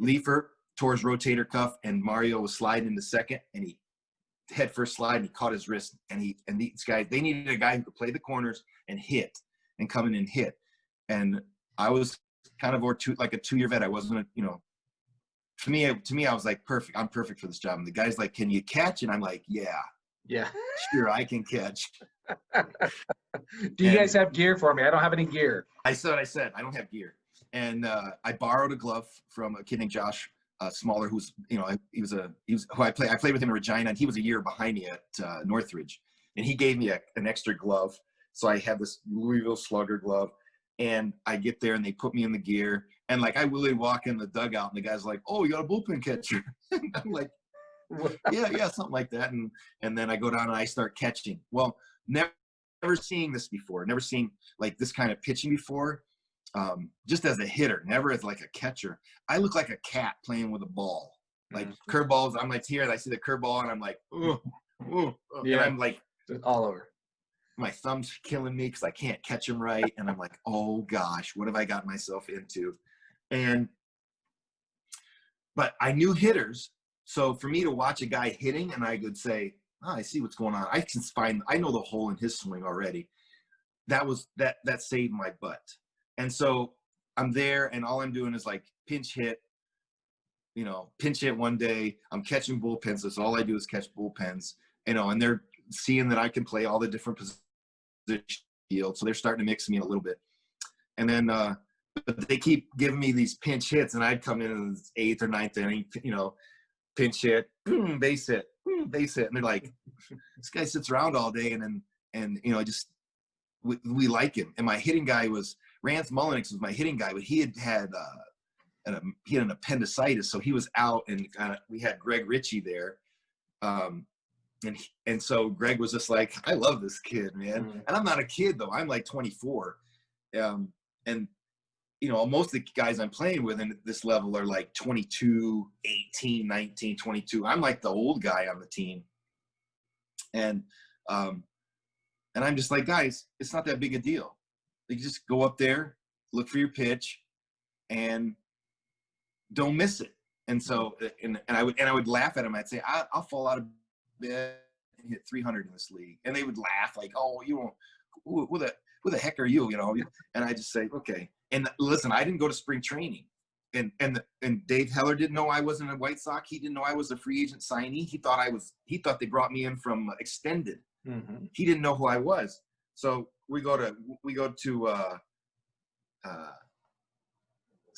Leifert tore his rotator cuff, and Mario was sliding into second, and he head first slide, and he caught his wrist. And these guys, they needed a guy who could play the corners and hit and come in and hit. And I was kind of like a 2-year vet. I wasn't, to me, I was like, perfect. I'm perfect for this job. And the guy's like, can you catch? And I'm like, yeah, sure, I can catch. Do you guys have gear for me? I don't have any gear. I said, I don't have gear. And I borrowed a glove from a kid named Josh Smaller, who's, he was who I played with him in Regina, and he was a year behind me at Northridge. And he gave me an extra glove. So I had this Louisville Slugger glove. And I get there, and they put me in the gear. And like, I really walk in the dugout, and the guy's like, oh, you got a bullpen catcher. I'm like, yeah, something like that. And then I go down and I start catching. Well, never seeing this before, never seen like this kind of pitching before. Just as a hitter, never as like a catcher. I look like a cat playing with a ball. Like curveballs, I'm like here, and I see the curveball, and I'm like, yeah, and I'm like all over. My thumb's killing me because I can't catch them right, and I'm like, oh gosh, what have I got myself into? But I knew hitters, so for me to watch a guy hitting, and I could say, oh, I see what's going on. I know the hole in his swing already. That saved my butt. And so I'm there, and all I'm doing is like pinch hit one day. I'm catching bullpens. That's all I do is catch bullpens, and they're seeing that I can play all the different positions field. So they're starting to mix me in a little bit. And then, but they keep giving me these pinch hits, and I'd come in the 8th or 9th inning, pinch hit, boom, base hit, boom, base hit. And they're like, this guy sits around all day, and we like him. And my hitting guy was Rance Mullenix was my hitting guy, but he had an appendicitis, so he was out, and we had Greg Ritchie there. And so Greg was just like, I love this kid, man. And I'm not a kid though. I'm like 24. And most of the guys I'm playing with at this level are like 22, 18, 19, 22. I'm like the old guy on the team. And I'm just like, guys, it's not that big a deal. You just go up there, look for your pitch, and don't miss it. And so, and I would laugh at him. I'd say, I'll fall out of bed and hit 300 in this league. And they would laugh like, oh, you won't, who the heck are you? And I just say, okay. And listen, I didn't go to spring training. And Dave Heller didn't know I wasn't a White Sox. He didn't know I was a free agent signee. He thought they brought me in from extended. He didn't know who I was. So we go to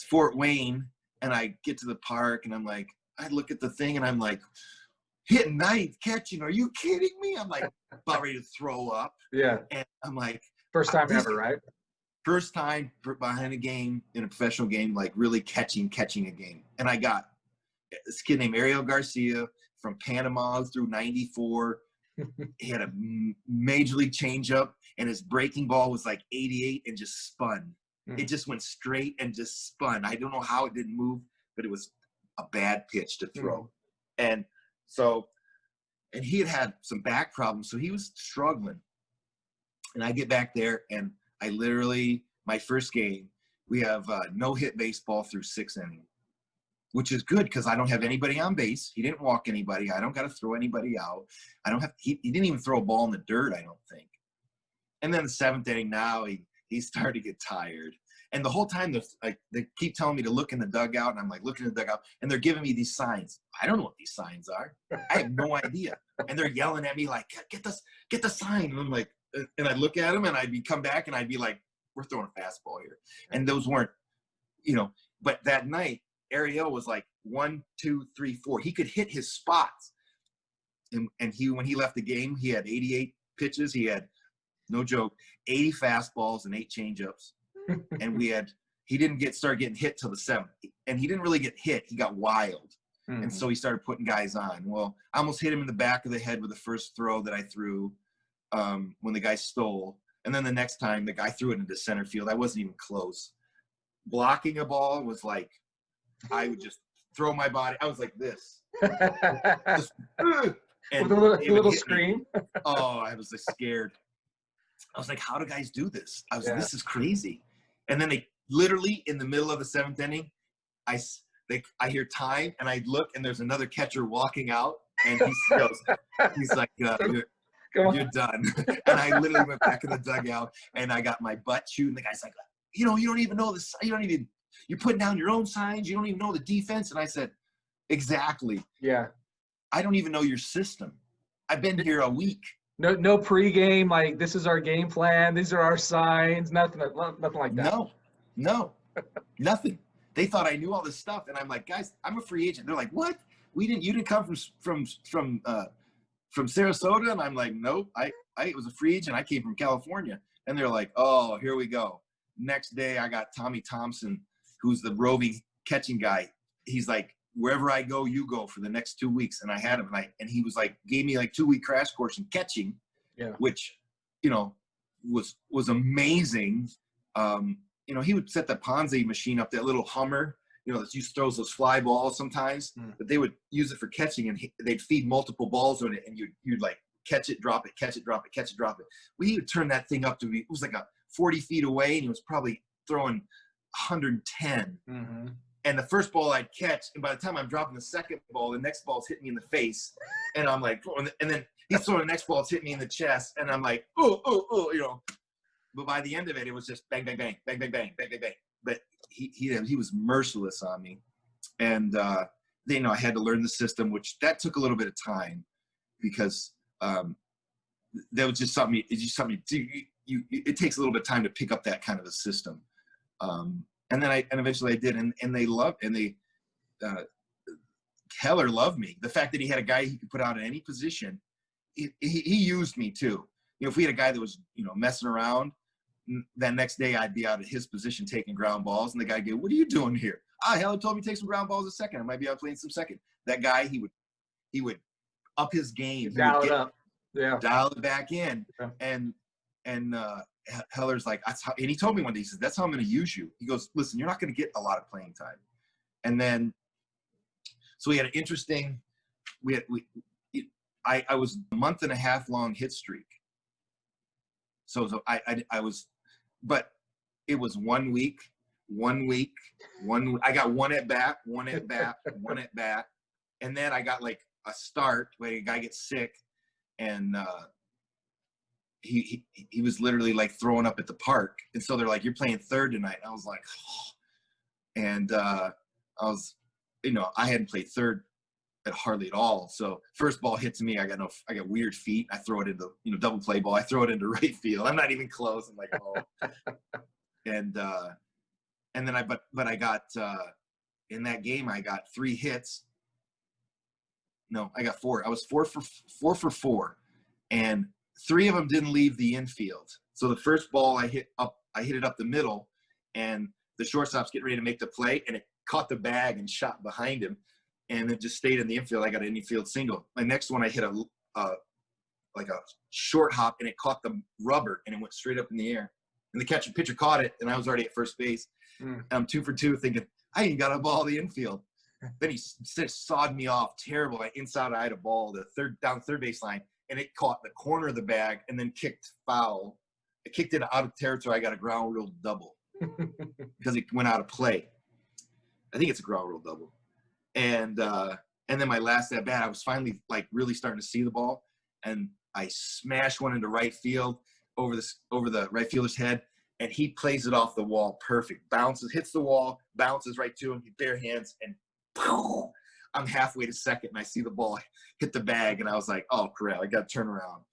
Fort Wayne, and I get to the park, and I'm like, I look at the thing, and I'm like, hitting ninth, catching. Are you kidding me? I'm like about ready to throw up. Yeah. And I'm like, first time ever, right? First time behind a game in a professional game, like really catching a game. And I got this kid named Ariel Garcia from Panama through 94. He had a major league changeup, and his breaking ball was like 88 and just spun. It just went straight and just spun. I don't know how it didn't move, but it was a bad pitch to throw. And so, and he had some back problems, so he was struggling. And I get back there, and I literally, my first game, we have no hit baseball through 6 innings, which is good because I don't have anybody on base. He didn't walk anybody. I don't got to throw anybody out. I don't have. He didn't even throw a ball in the dirt, I don't think. And then the 7th inning, now he started to get tired. And the whole time, they keep telling me to look in the dugout, and I'm like looking in the dugout, and they're giving me these signs. I don't know what these signs are. I have no idea. And they're yelling at me like, get the sign. And I'm like, and I look at them, and I'd come back, and I'd be like, we're throwing a fastball here. And those weren't, but that night, Ariel was like 1, 2, 3, 4. He could hit his spots. And when he left the game, he had 88 pitches. He had, no joke, 80 fastballs and 8 changeups. And he didn't start getting hit till the 7th. And he didn't really get hit. He got wild. And so he started putting guys on. Well, I almost hit him in the back of the head with the first throw that I threw when the guy stole. And then the next time, the guy threw it into center field. I wasn't even close. Blocking a ball was like, I would just throw my body. I was like this. Just, and with a little scream. Oh, I was just scared. I was like, how do guys do this? I was like, this is crazy. And then they literally, in the middle of the 7th inning, I hear time, and I look, and there's another catcher walking out, and he's like, you're done. And I literally went back in the dugout, and I got my butt chewed, and the guy's like, you don't even know this. You're putting down your own signs. You don't even know the defense. And I said, exactly. Yeah. I don't even know your system. I've been here a week. No pregame, like this is our game plan. These are our signs. Nothing like that. No, nothing. They thought I knew all this stuff, and I'm like, guys, I'm a free agent. They're like, what? You didn't come from Sarasota? And I'm like, nope. I was a free agent. I came from California. And they're like, oh, here we go. Next day, I got Tommy Thompson, who's the roving catching guy. He's like, wherever I go, you go for the next 2 weeks. And I had him, and he was like, gave me like 2-week crash course in catching, which, was amazing. He would set the Ponzi machine up, that little Hummer, that throws those fly balls sometimes, but they would use it for catching, and they'd feed multiple balls on it, and you'd like catch it, drop it, catch it, drop it, catch it, drop it. Well, he would turn that thing up to be, it was like 40 feet away, and he was probably throwing 110. And the first ball I'd catch, and by the time I'm dropping the second ball, the next ball's hitting me in the face, and I'm like, and then he's throwing the next ball, it's hitting me in the chest, and I'm like, oh. But by the end of it, it was just bang, bang, bang, bang, bang, bang, bang, bang, bang. But he was merciless on me, and I had to learn the system, which that took a little bit of time, because that was just something. It's just something. It takes a little bit of time to pick up that kind of a system. And then eventually I did, and they loved, and Keller loved me. The fact that he had a guy he could put out in any position, he used me too. If we had a guy that was, messing around, that next day I'd be out at his position taking ground balls, and the guy would go, what are you doing here? Heller told me to take some ground balls a second. I might be out playing some second. That guy, he would up his game. Dial it up. Yeah. Dial it back in. Yeah. And Heller's like, that's how, and he told me one day, he says, that's how I'm going to use you. He goes, listen, you're not going to get a lot of playing time. And then, so we had an interesting, I was a month and a half long hit streak. So I was, but it was 1 week, I got one at bat. And then I got like a start where a guy gets sick, and he was literally like throwing up at the park. And so they're like, you're playing third tonight. And I was like, oh. And I was, I hadn't played third hardly at all. So first ball hits me, I got weird feet. I throw it into, double play ball. I throw it into right field. I'm not even close. I'm like, oh. And then I got, in that game, I got 3 hits. No, I got 4. I was 4 for 4, and 3 of them didn't leave the infield. So the first ball I hit it up the middle, and the shortstop's getting ready to make the play, and it caught the bag and shot behind him, and it just stayed in the infield. I got an infield single. My next one, I hit like a short hop, and it caught the rubber, and it went straight up in the air. And the catcher pitcher caught it, and I was already at first base. And I'm 2 for 2, thinking I ain't got a ball to the infield. Then he sawed me off terrible. Inside, I had a ball down the third baseline, and it caught the corner of the bag and then kicked foul. It kicked it out of territory. I got a ground rule double because it went out of play. I think it's a ground rule double. And then my last at bat, I was finally like really starting to see the ball, and I smashed one into right field over the right fielder's head, and he plays it off the wall perfect. Bounces, hits the wall, bounces right to him. He bare hands, and I'm halfway to second, and I see the ball hit the bag, and I was like, oh crap, I got to turn around.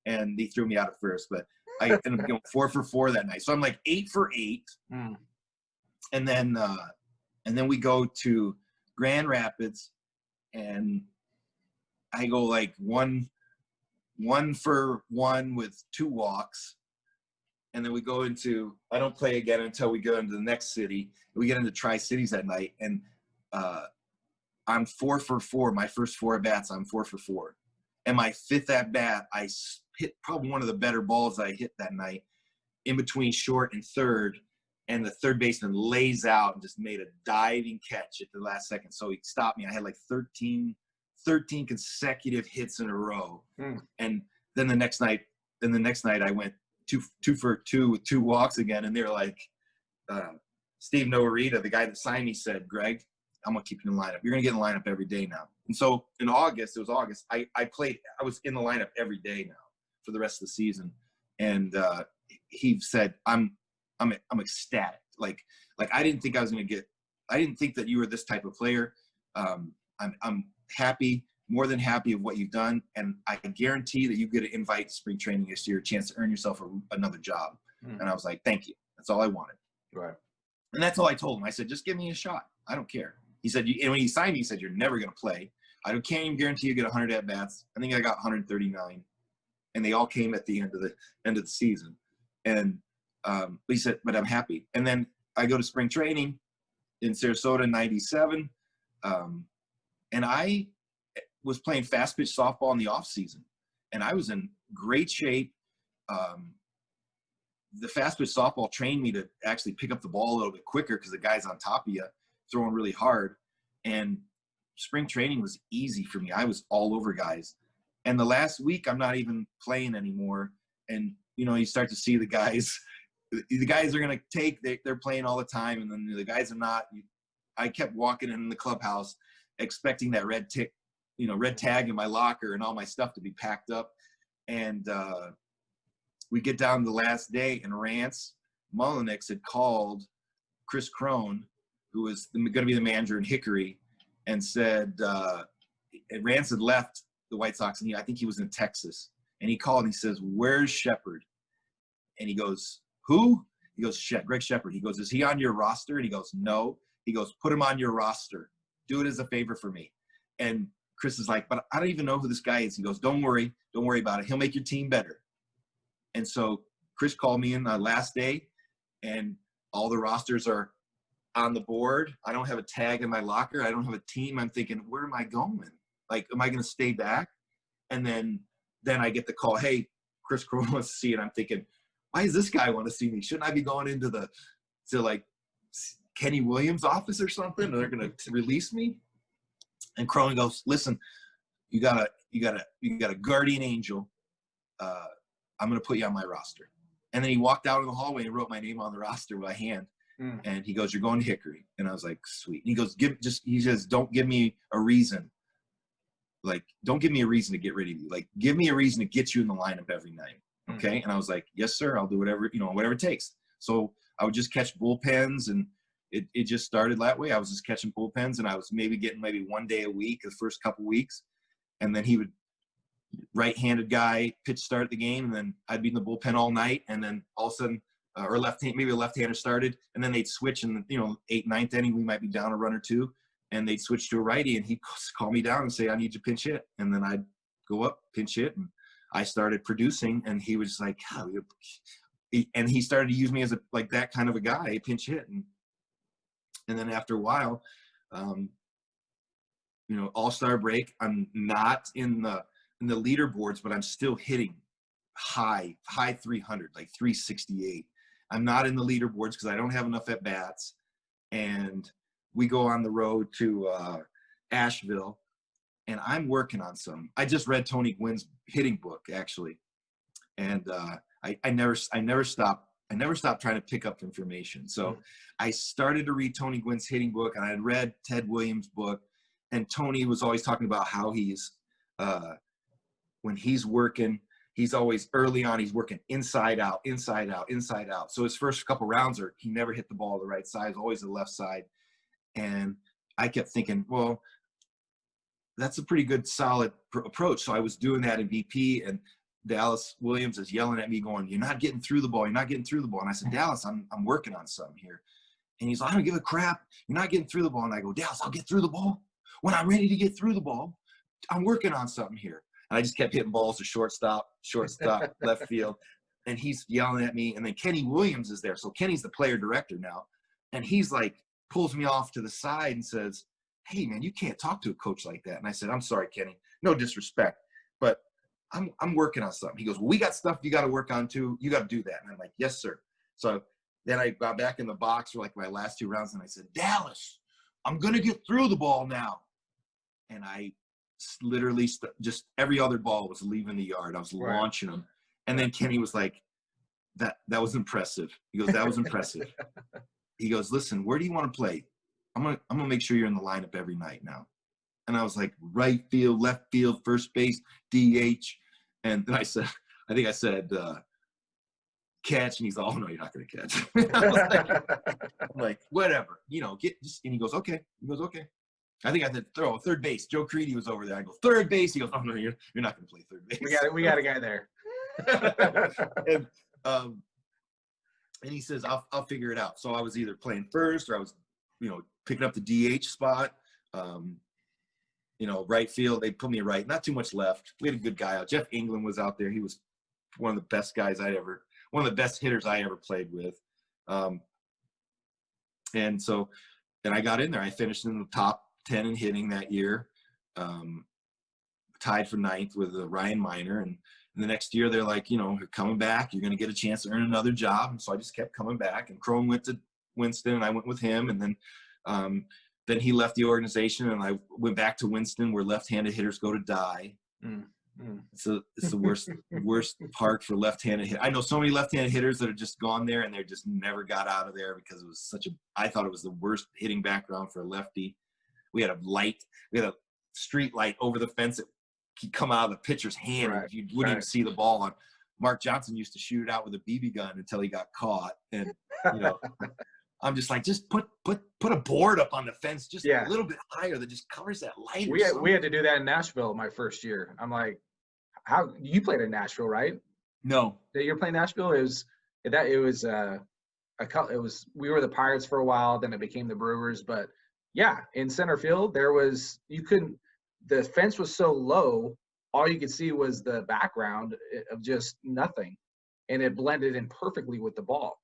And he threw me out at first, but I ended up going 4 for 4 that night. So I'm like 8 for 8. And then we go to Grand Rapids, and I go like one for 1 with 2 walks. And then we go into, I don't play again until we go into the next city. We get into Tri-Cities that night, and I'm 4 for 4. My first 4 at-bats, I'm 4 for 4. And my 5th at-bat, I hit probably one of the better balls I hit that night, in between short and third. And the third baseman lays out and just made a diving catch at the last second. So he stopped me. I had like 13 consecutive hits in a row. And then the next night I went 2 for 2 with 2 walks again. And they were like, Steve Noarita, the guy that signed me, said, Greg, I'm going to keep you in the lineup. You're going to get in the lineup every day now. And so in August, I was in the lineup every day now for the rest of the season. And he said, I'm ecstatic. Like I didn't think that you were this type of player. I'm happy, more than happy of what you've done. And I guarantee that you get an invite to spring training this year, a chance to earn yourself another job. And I was like, thank you. That's all I wanted. Right. And that's all I told him. I said, just give me a shot. I don't care. He said, and when he signed me, he said, you're never going to play. I can't even guarantee you get 100 at-bats. I think I got 139. And they all came at the end of the season. And he said, but I'm happy. And then I go to spring training in Sarasota in 97. And I was playing fast pitch softball in the off season. And I was in great shape. The fast pitch softball trained me to actually pick up the ball a little bit quicker because the guy's on top of you throwing really hard. And spring training was easy for me. I was all over guys. And the last week, I'm not even playing anymore. And, you start to see the guys are going to take, they're playing all the time. And then the guys are not. I kept walking in the clubhouse expecting that red tag in my locker and all my stuff to be packed up. And we get down to the last day, and Rance Mullenix had called Chris Crone, who was going to be the manager in Hickory, and said, Rance had left the White Sox, and I think he was in Texas. And he called and he says, where's Shepard? And he goes, who? He goes, Greg Shepard. He goes, is he on your roster? And he goes, no. He goes, put him on your roster. Do it as a favor for me. And Chris is like, but I don't even know who this guy is. He goes, don't worry about it. He'll make your team better. And so Chris called me in last day, and all the rosters are on the board. I don't have a tag in my locker. I don't have a team. I'm thinking, where am I going? Like, am I going to stay back? And then I get the call, hey, Chris Crow wants to see it. I'm thinking, why does this guy want to see me? Shouldn't I be going into like Kenny Williams' office or something? And they're going to release me? And Cronin goes, listen, you got a guardian angel. I'm going to put you on my roster. And then he walked out in the hallway and wrote my name on the roster by hand. And he goes, you're going to Hickory. And I was like, sweet. And he goes, he says, don't give me a reason. Like, don't give me a reason to get rid of you. Like, give me a reason to get you in the lineup every night. Okay. And I was like, yes, sir. I'll do whatever it takes. So I would just catch bullpens, and it just started that way. I was just catching bullpens, and I was getting maybe 1 day a week the first couple weeks, and then he would right-handed guy pitch start the game, and then I'd be in the bullpen all night, and then all of a sudden, or maybe a left-hander started, and then they'd switch, and 8th, 9th inning, we might be down a run or two, and they'd switch to a righty, and he'd call me down and say, I need you to pinch hit, and then I'd go up, pinch hit, and I started producing, and he was like, oh, and he started to use me as that kind of a guy, pinch hit, and then after a while, All-Star break, I'm not in the leaderboards, but I'm still hitting high 300, like 368. I'm not in the leaderboards because I don't have enough at bats. And we go on the road to Asheville, and I'm working on I just read Tony Gwynn's hitting book, actually. And I never stopped trying to pick up information. So I started to read Tony Gwynn's hitting book, and I had read Ted Williams' book, and Tony was always talking about how he's when he's working, he's always early on, he's working inside out, inside out, inside out. So his first couple rounds he never hit the ball the right side, always the left side. And I kept thinking, well, that's a pretty good, solid approach. So I was doing that in BP, and Dallas Williams is yelling at me going, you're not getting through the ball. You're not getting through the ball. And I said, Dallas, I'm working on something here. And he's like, I don't give a crap. You're not getting through the ball. And I go, Dallas, I'll get through the ball. When I'm ready to get through the ball, I'm working on something here. And I just kept hitting balls to shortstop, left field. And he's yelling at me. And then Kenny Williams is there. So Kenny's the player director now. And he's like, pulls me off to the side and says, hey, man, you can't talk to a coach like that. And I said, I'm sorry, Kenny. No disrespect, but I'm working on something. He goes, well, we got stuff you got to work on too. You got to do that. And I'm like, yes, sir. So then I got back in the box for like my last 2 rounds, and I said, Dallas, I'm going to get through the ball now. And I literally just every other ball was leaving the yard. I was launching them. And then Kenny was like, that was impressive. He goes, that was impressive. He goes, listen, where do you want to play? I'm gonna make sure you're in the lineup every night now. And I was like, right field, left field, first base, DH. And then I think I said, catch. And he's all, oh, no, you're not going to catch. I'm like, whatever, and he goes, okay. He goes, okay. I think I said throw, third base. Joe Creedy was over there. I go, third base. He goes, oh, no, you're not going to play third base. We got a guy there. And he says, I'll figure it out. So I was either playing first, or I was, picking up the DH spot. Right field, they put me right, not too much left. We had a good guy out. Jeff England was out there. He was one of the best guys one of the best hitters I ever played with. And so then I got in there. I finished in the top 10 in hitting that year, tied for 9th with Ryan Miner. And the next year they're like, you're coming back. You're going to get a chance to earn another job. And so I just kept coming back. And Crone went to Winston, and I went with him. And then he left the organization, and I went back to Winston, where left-handed hitters go to die. So it's the worst park for left-handed hit. I know so many left-handed hitters that are just gone there, and they just never got out of there because it was I thought it was the worst hitting background for a lefty. We had a street light over the fence that could come out of the pitcher's hand. Right. You wouldn't even see the ball on. Mark Johnson used to shoot it out with a BB gun until he got caught. And, I'm just like, just put a board up on the fence just a little bit higher that just covers that light. We had to do that in Nashville my first year. I'm like, how you played in Nashville, right? No. You're playing Nashville? We were the Pirates for a while, then it became the Brewers. But yeah, in center field, the fence was so low, all you could see was the background of just nothing. And it blended in perfectly with the ball.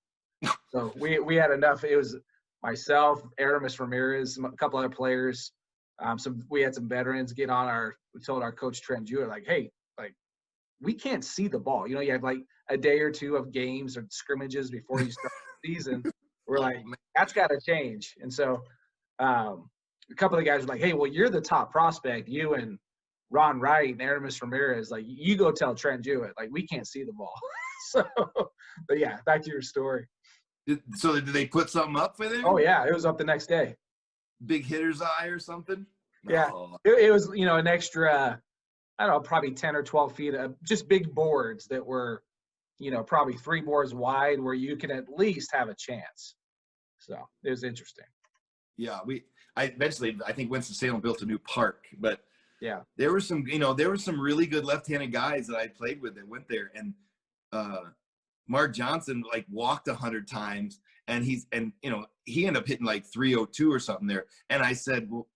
So we had enough. It was myself, Aramis Ramirez, a couple other players. We had some veterans get on we told our coach Trent Jewett, like, hey, like, we can't see the ball. You have like a day or two of games or scrimmages before you start the season. We're like, that's got to change. And so a couple of the guys were like, hey, well, you're the top prospect, you and Ron Wright and Aramis Ramirez. Like, you go tell Trent Jewett, like, we can't see the ball. So, but yeah, back to your story. So did they put something up for them? Oh yeah, it was up the next day. Big hitter's eye or something? Yeah, it was an extra, I don't know, probably 10 or 12 feet of just big boards that were, probably 3 boards wide, where you can at least have a chance. So it was interesting. Yeah, I eventually, I think Winston-Salem built a new park, but Yeah. there were some, there were some really good left-handed guys that I played with that went there. And Mark Johnson like walked 100 times, and he ended up hitting like 302 or something there. And I said, well,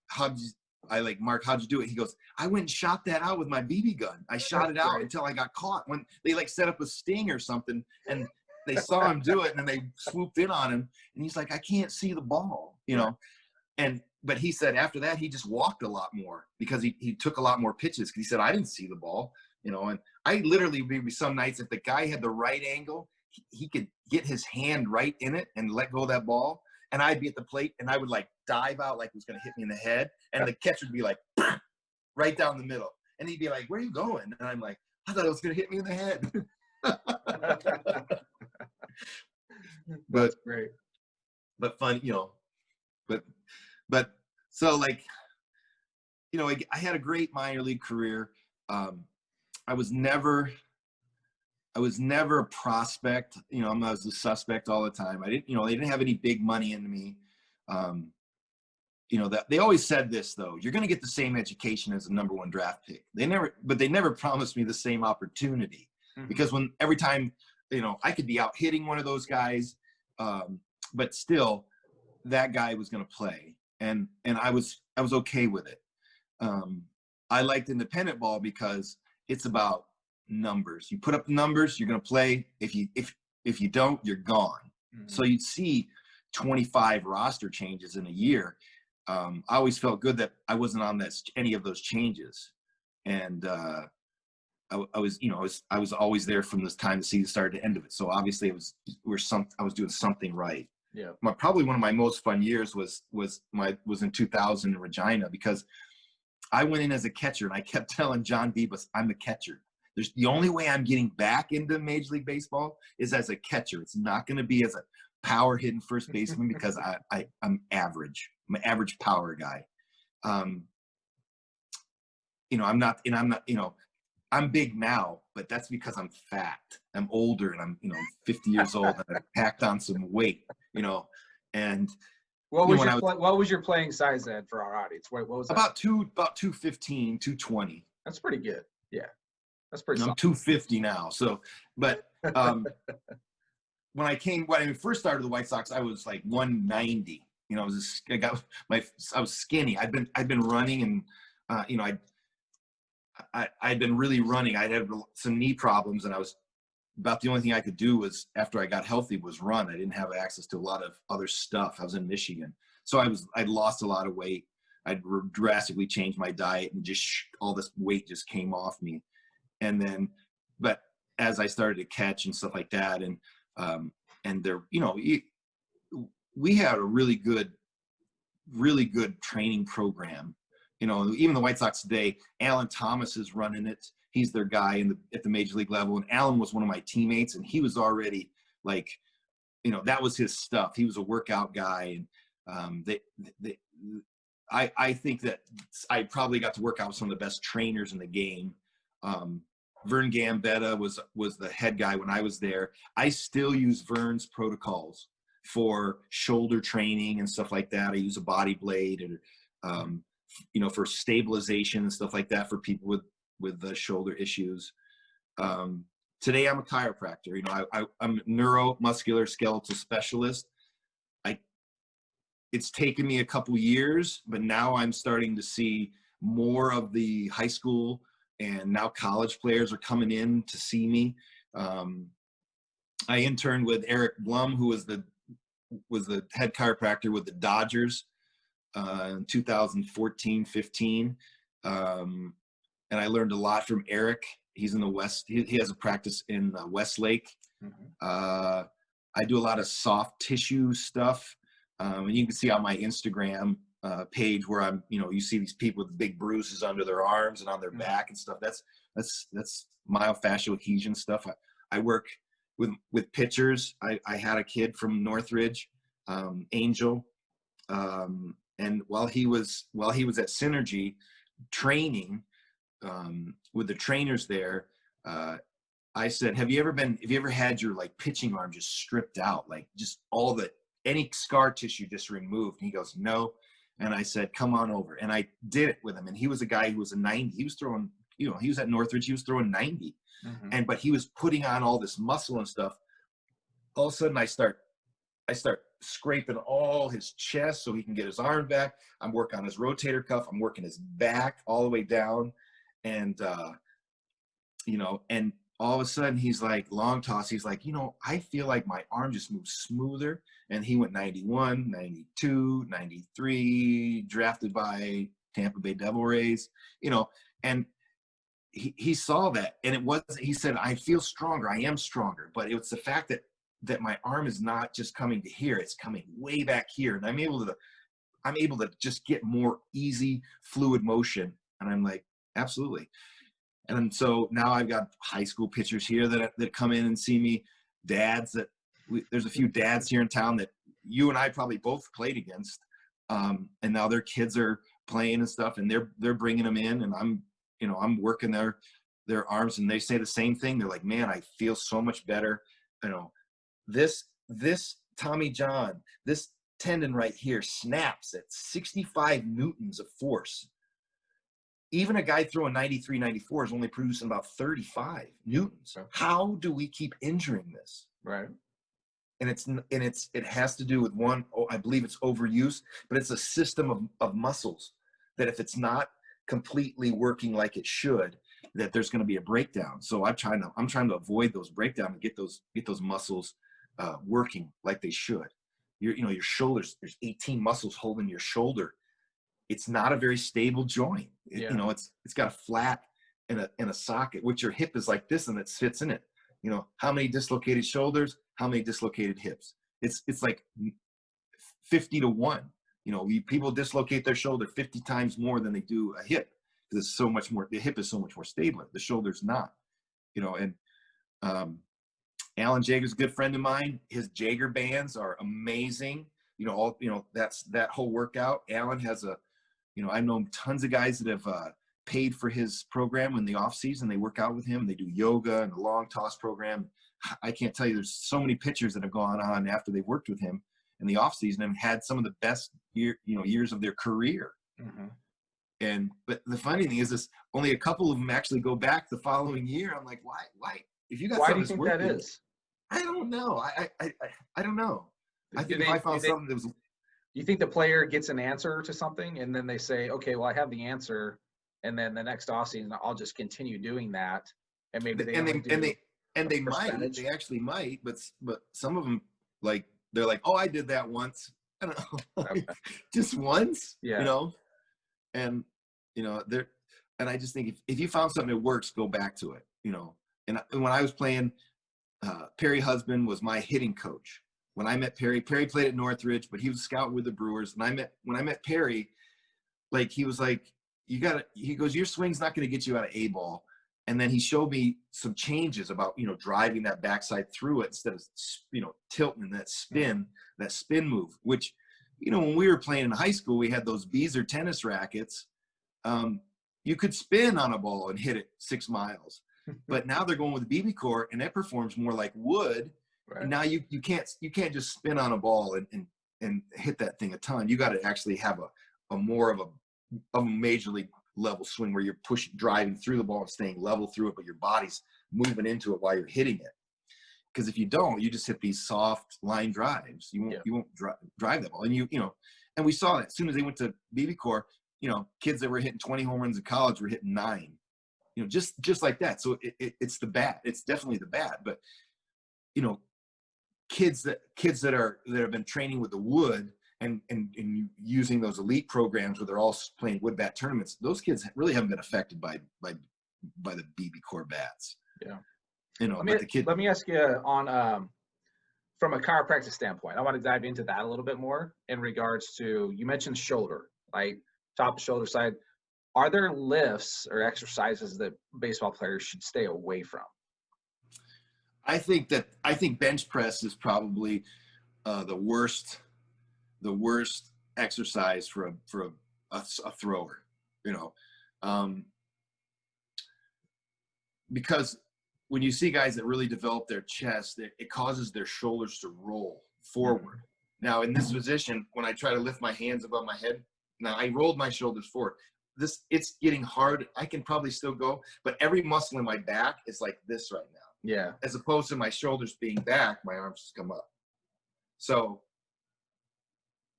Mark, how'd you do it? He goes, I went and shot that out with my BB gun. I shot it out until I got caught. When they like set up a sting or something, and they saw him do it, and then they swooped in on him, and he's like, I can't see the ball, but he said after that he just walked a lot more because he took a lot more pitches, because he said, I didn't see the ball, and I literally, maybe some nights, if the guy had the right angle, he could get his hand right in it and let go of that ball, and I'd be at the plate and I would like dive out like it was going to hit me in the head, and the catcher would be like right down the middle, and he'd be like, where are you going? And I'm like, I thought it was going to hit me in the head. That's great. But fun, but so like, I had a great minor league career. I was never a prospect. I was a suspect all the time. I didn't, they didn't have any big money into me. That they always said this though, you're going to get the same education as a #1 draft pick. They never promised me the same opportunity, because every time, I could be out hitting one of those guys, but still that guy was going to play. And I was okay with it. I liked independent ball because it's about numbers. You put up numbers, you're going to play. If you don't, you're gone. So you'd see 25 roster changes in a year. I always felt good that I wasn't on any of those changes. And I was always there from this time to see the start to end of it. So obviously I was doing something right. Yeah. Probably one of my most fun years was in 2000 in Regina, because I went in as a catcher, and I kept telling John Bibas, I'm the catcher. The only way I'm getting back into Major League Baseball is as a catcher. It's not going to be as a power hitting first baseman, because I'm average. I'm an average power guy. I'm not, I'm big now, but that's because I'm fat. I'm older, and I'm 50 years old, and I packed on some weight, and what was your playing size then for our audience? What was that? About 215, 220. That's pretty good. Yeah. That's pretty solid. I'm 250 now. So, but when I first started the White Sox, I was like 190. I was skinny. I'd been running, and I'd been really running. I'd had some knee problems, and I was about the only thing I could do was, after I got healthy, was run. I didn't have access to a lot of other stuff. I was in Michigan. So I'd lost a lot of weight. I'd drastically changed my diet, and just all this weight just came off me. And then, but as I started to catch and stuff like that, and there, we had a really good training program. Even the White Sox today, Alan Thomas is running it. He's their guy at the major league level. And Alan was one of my teammates, and he was already like, that was his stuff. He was a workout guy. And I think that I probably got to work out with some of the best trainers in the game. Vern Gambetta was the head guy when I was there. I still use Vern's protocols for shoulder training and stuff like that. I use a body blade, and for stabilization and stuff like that for people with the shoulder issues. Today I'm a chiropractor. I'm a neuromuscular skeletal specialist. It's taken me a couple years, but now I'm starting to see more of the high school and now college players are coming in to see me. I interned with Eric Blum, who was the head chiropractor with the Dodgers in 2014, 15. And I learned a lot from Eric. He's in the West. He has a practice in Westlake. I do a lot of soft tissue stuff. And you can see on my Instagram page where I'm, you see these people with big bruises under their arms and on their back and stuff. That's myofascial adhesion stuff. I work with pitchers. I had a kid from Northridge, Angel, and while he was at Synergy training with the trainers there, I said, have you ever had your like pitching arm just stripped out, like just all the any scar tissue just removed? And he goes, no. And I said, come on over. And I did it with him. And he was a guy who was a 90. He was throwing, you know, he was at Northridge. He was throwing 90. But he was putting on all this muscle and stuff. All of a sudden I start scraping all his chest so he can get his arm back. I'm working on his rotator cuff. I'm working his back all the way down. And, you know, and all of a sudden he's like, long toss. He's like, you know, I feel like my arm just moves smoother. And he went 91, 92, 93, drafted by Tampa Bay Devil Rays, you know, and he saw that. And it was, he said, I feel stronger. I am stronger. But it's the fact that my arm is not just coming to here, it's coming way back here. And I'm able to just get more easy fluid motion. And I'm like, absolutely. And so now I've got high school pitchers here that come in and see me, dads there's a few dads here in town that you and I probably both played against. And now their kids are playing and stuff, and they're bringing them in, and I'm working their arms, and they say the same thing. They're like, man, I feel so much better. You know, this Tommy John, this tendon right here snaps at 65 Newtons of force. Even a guy throwing 93, 94 is only producing about 35 Newtons. How do we keep injuring this? Right. And it has to do with I believe it's overuse, but it's a system of muscles that if it's not completely working like it should, that there's going to be a breakdown. So I'm trying to avoid those breakdowns and get those muscles working like they should. Your shoulders, there's 18 muscles holding your shoulder. It's not a very stable joint. You know, it's got a flat and a socket, which your hip is like this and it fits in it. You know, how many dislocated shoulders, how many dislocated hips? It's like 50 to 1. You know, people dislocate their shoulder 50 times more than they do a hip, because it's so much more, the hip is so much more stable. The shoulder's not, you know. And Alan Jager's a good friend of mine. His Jager bands are amazing. You know, that's that whole workout. Alan has I've known tons of guys that have paid for his program in the off season. They work out with him. They do yoga and the long toss program. I can't tell you, there's so many pitchers that have gone on after they've worked with him in the off season and had some of the best years of their career. But the funny thing is this, only a couple of them actually go back the following year. I'm like, why? If you got why something do you think working, that is? I don't know. I don't know. I think if I found something that was. You think the player gets an answer to something and then they say, okay, well, I have the answer, and then the next offseason I'll just continue doing that, and maybe they they actually might, but some of them, like, they're like, oh, I did that once. I don't know, just once, you know, and and I just think if you found something that works, go back to it, you know. And when I was playing, Perry Husband was my hitting coach. When I met Perry played at Northridge, but he was a scout with the Brewers. And when I met Perry, like, he was like, he goes, your swing's not going to get you out of A ball. And then he showed me some changes about, driving that backside through it instead of, tilting that spin move, which, when we were playing in high school, we had those Beezer tennis rackets. You could spin on a ball and hit it 6 miles, but now they're going with the BB core, and that performs more like wood. Right. And now you can't just spin on a ball and hit that thing a ton. You got to actually have a more of a major league level swing where you're driving through the ball and staying level through it, but your body's moving into it while you're hitting it. Because if you don't, you just hit these soft line drives. You won't drive that ball. And and we saw that as soon as they went to BB core, kids that were hitting 20 home runs in college were hitting 9. Just like that. So it's the bat. It's definitely the bat. But kids that have been training with the wood and using those elite programs where they're all playing wood bat tournaments, those kids really haven't been affected by the BB core bats. Yeah. Let me ask you on from a chiropractic standpoint. I want to dive into that a little bit more in regards to, you mentioned shoulder, right? Top of shoulder side. Are there lifts or exercises that baseball players should stay away from? I think bench press is probably the worst exercise for a thrower, because when you see guys that really develop their chest, it causes their shoulders to roll forward. Now in this position, when I try to lift my hands above my head, now I rolled my shoulders forward. It's getting hard. I can probably still go, but every muscle in my back is like this right now. Yeah. As opposed to my shoulders being back, my arms just come up. So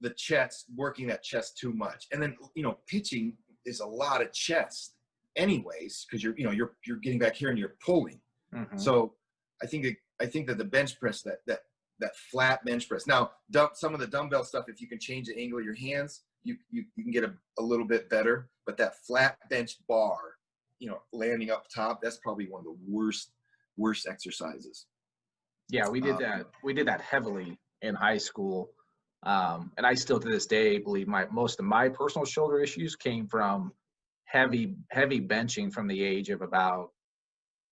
the chest, working that chest too much. And then, pitching is a lot of chest anyways, because you're getting back here and you're pulling. Mm-hmm. So I think that the bench press, that flat bench press. Now, some of the dumbbell stuff, if you can change the angle of your hands, you can get a little bit better. But that flat bench bar, landing up top, that's probably one of the worst exercises. Yeah, we did that. We did that heavily in high school. And I still to this day believe most of my personal shoulder issues came from heavy benching from the age of about,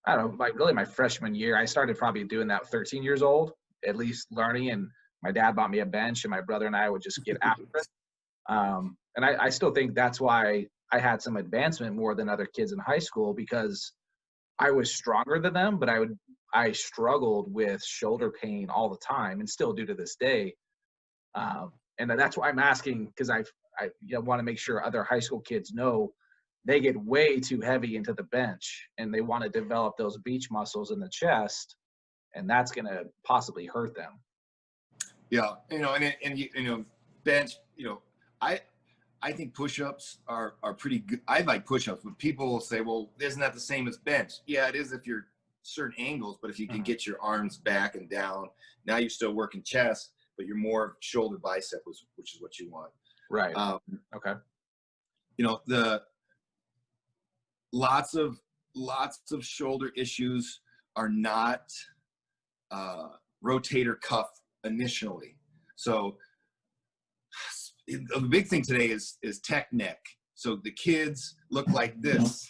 I don't know, my freshman year. I started probably doing that 13 years old, at least learning. And my dad bought me a bench and my brother and I would just get after it. And I still think that's why I had some advancement more than other kids in high school, because I was stronger than them, but I struggled with shoulder pain all the time and still do to this day. And that's why I'm asking, because I want to make sure other high school kids know they get way too heavy into the bench and they want to develop those beach muscles in the chest, and that's going to possibly hurt them. Yeah, and bench, I think push-ups are pretty good. I like push-ups, but people will say, well, isn't that the same as bench? Yeah, it is if you're certain angles, but if you can get your arms back and down, now you're still working chest, but you're more shoulder bicep, which is what you want. Right. Okay. The lots of shoulder issues are not rotator cuff initially. So the big thing today is tech neck. So the kids look like this.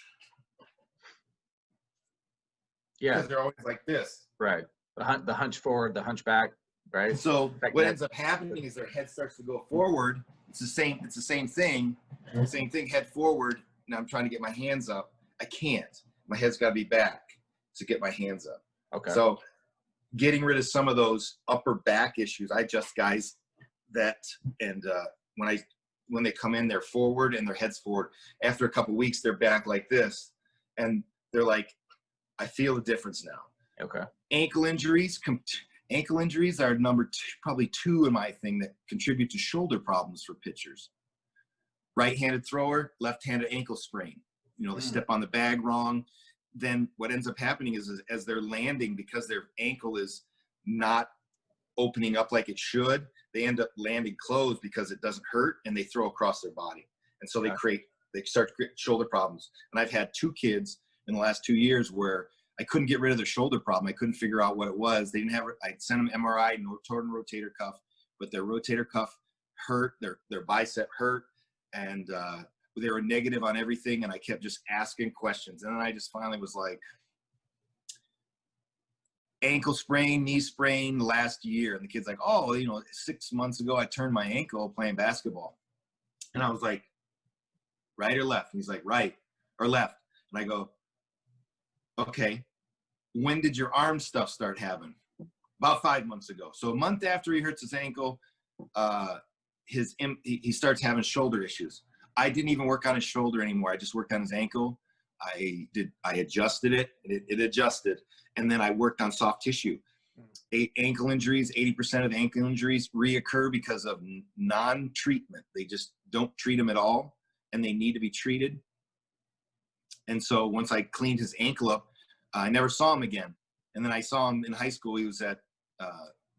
Yeah. Because they're always like this. Right. The hunch forward, the hunchback, right? So what ends up happening is their head starts to go forward. It's the same thing. Same thing, head forward. Now I'm trying to get my hands up. I can't. My head's got to be back to get my hands up. Okay. So getting rid of some of those upper back issues, I adjust guys that, and when they come in, they're forward and their head's forward. After a couple of weeks, they're back like this, and they're like, I feel the difference now. Okay. Ankle injuries are number probably two in my thing that contribute to shoulder problems for pitchers. Right-handed thrower, left-handed ankle sprain. They step on the bag wrong. Then what ends up happening is as they're landing, because their ankle is not opening up like it should, they end up landing closed because it doesn't hurt, and they throw across their body. And so they start to create shoulder problems. And I've had two kids in the last 2 years where I couldn't get rid of their shoulder problem. I couldn't figure out what it was. They didn't have it. I'd sent them MRI, no torn rotator cuff, but their rotator cuff hurt, their bicep hurt, and they were negative on everything. And I kept just asking questions. And then I just finally was like, ankle sprain, knee sprain last year. And the kid's like, 6 months ago, I turned my ankle playing basketball. And I was like, right or left? And he's like, right or left. And I go, okay, when did your arm stuff start happening? About 5 months ago. So a month after he hurts his ankle, he starts having shoulder issues. I didn't even work on his shoulder anymore. I just worked on his ankle. I adjusted it. It adjusted. And then I worked on soft tissue. Ankle injuries, 80% of ankle injuries reoccur because of non-treatment. They just don't treat them at all, and they need to be treated. And so once I cleaned his ankle up, I never saw him again. And then I saw him in high school. He was at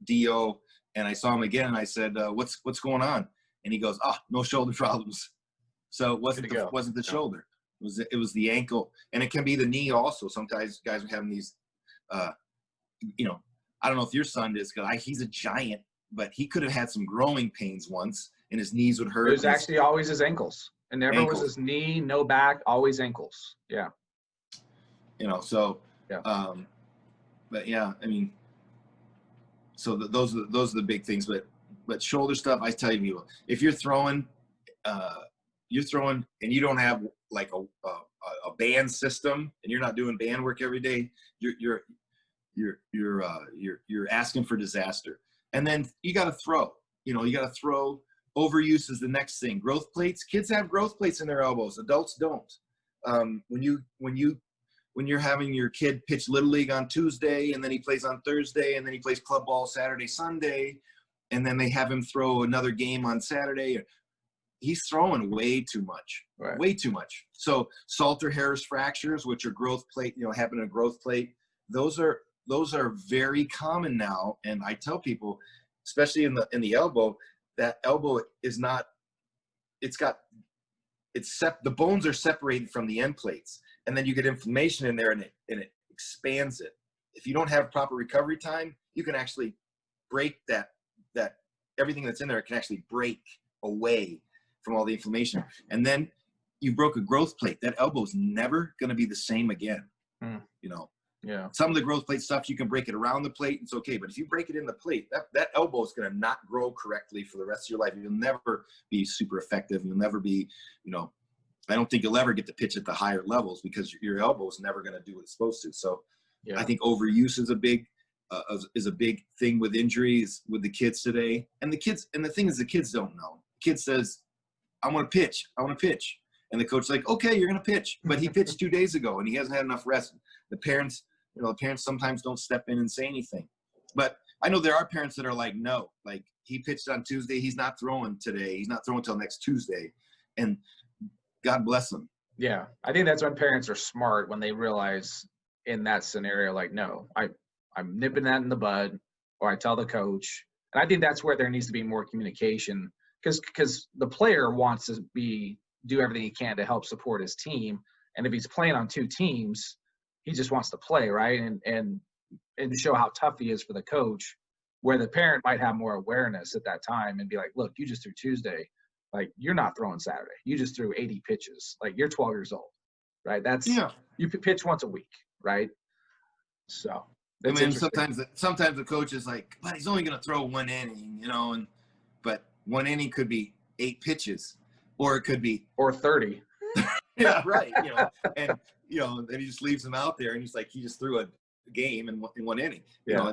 DO, and I saw him again, and I said, what's going on? And he goes, no shoulder problems. So it wasn't the shoulder. It was the ankle, and it can be the knee also. Sometimes guys are having these, I don't know if your son is, because he's a giant, but he could have had some growing pains once, and his knees would hurt. It was actually always his ankles. It never was his knee, no back, always ankles. Yeah. So, yeah. But yeah, I mean, so those are the big things. But shoulder stuff, I tell you, people, if you're throwing, and you don't have like a band system, and you're not doing band work every day, you're asking for disaster. And then you got to throw. You know, you got to throw. Overuse is the next thing. Growth plates. Kids have growth plates in their elbows. Adults don't. When you're having your kid pitch Little League on Tuesday, and then he plays on Thursday, and then he plays club ball Saturday, Sunday, and then they have him throw another game on Saturday, he's throwing way too much, right. Way too much. So Salter-Harris fractures, which are growth plate, happen in a growth plate, those are very common now. And I tell people, especially in the elbow, that elbow is not, the bones are separated from the end plates, and then you get inflammation in there, and it expands it. If you don't have proper recovery time, you can actually break that everything that's in there can actually break away from all the inflammation. And then you broke a growth plate. That elbow is never going to be the same again. Yeah. Some of the growth plate stuff, you can break it around the plate, it's okay. But if you break it in the plate, that elbow is going to not grow correctly for the rest of your life. You'll never be super effective. You'll never be, I don't think you'll ever get to pitch at the higher levels because your elbow is never going to do what it's supposed to. So yeah. I think overuse is a big thing with injuries with the kids today. And the thing is, the kids don't know. The kid says, I want to pitch. And the coach's like, okay, you're going to pitch. But he pitched 2 days ago and he hasn't had enough rest. The parents sometimes don't step in and say anything. But I know there are parents that are like, no, like he pitched on Tuesday. He's not throwing today. He's not throwing until next Tuesday. And God bless them. Yeah. I think that's when parents are smart, when they realize in that scenario, like, no, I'm nipping that in the bud, or I tell the coach. And I think that's where there needs to be more communication, because the player wants to do everything he can to help support his team. And if he's playing on two teams, he just wants to play, right? And to show how tough he is for the coach, where the parent might have more awareness at that time and be like, look, you just threw Tuesday. Like, you're not throwing Saturday. You just threw 80 pitches. Like, you're 12 years old, right? You pitch once a week, right? So I mean, sometimes the coach is like, but he's only going to throw one inning, but one inning could be 8 pitches, or it could be 30. Yeah, right. And then he just leaves him out there, and he's like, he just threw a game in one inning. Yeah.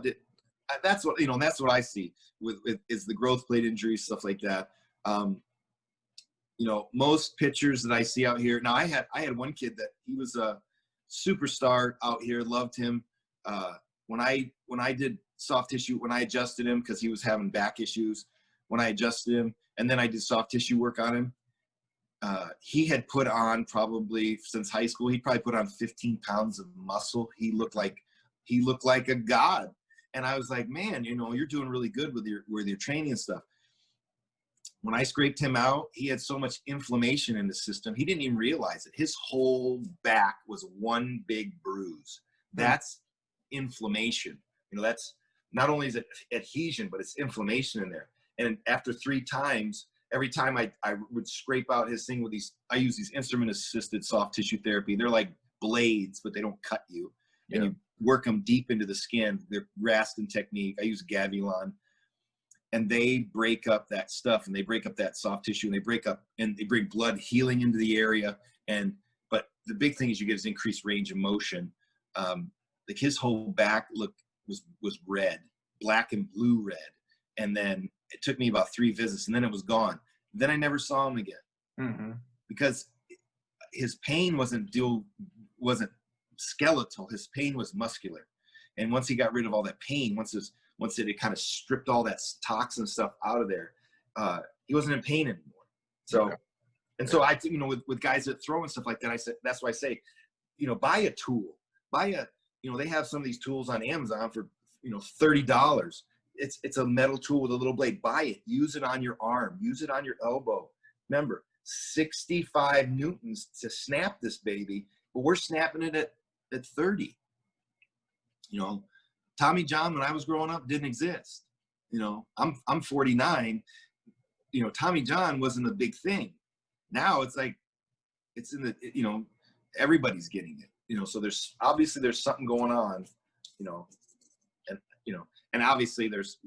That's what I see with is the growth plate injuries, stuff like that. Most pitchers that I see out here. Now I had one kid that he was a superstar out here, loved him. When I did soft tissue, when I adjusted him, because he was having back issues, when I adjusted him, and then I did soft tissue work on him, he had put on, probably since high school, he probably put on 15 pounds of muscle. He looked like a god. And I was like, man, you're doing really good with your training and stuff. When I scraped him out, he had so much inflammation in the system, he didn't even realize it. His whole back was one big bruise. That's inflammation. That's not only is it adhesion, but it's inflammation in there. And after 3 times, every time I would scrape out his thing with I use these instrument-assisted soft tissue therapy. They're like blades, but they don't cut you. Yeah. And you work them deep into the skin. They're Raskin technique. I use Gavilon. And they break up that stuff, and they break up that soft tissue, and they bring blood healing into the area. But the big thing is you get increased range of motion. Like his whole back was red, black and blue red. And then it took me about 3 visits, and then it was gone. Then I never saw him again, because his pain wasn't skeletal. His pain was muscular. And once he got rid of all that pain, once it kind of stripped all that toxin stuff out of there, he wasn't in pain anymore. So, okay. And so I think, with guys that throw and stuff like that, I said, that's why I say, buy a tool, they have some of these tools on Amazon for, $30. It's a metal tool with a little blade. Buy it, use it on your arm, use it on your elbow. Remember, 65 Newtons to snap this baby, but we're snapping it at 30. Tommy John, when I was growing up, didn't exist. I'm 49. Tommy John wasn't a big thing. Now it's like, it's in the, everybody's getting it. So there's something going on, and obviously there's,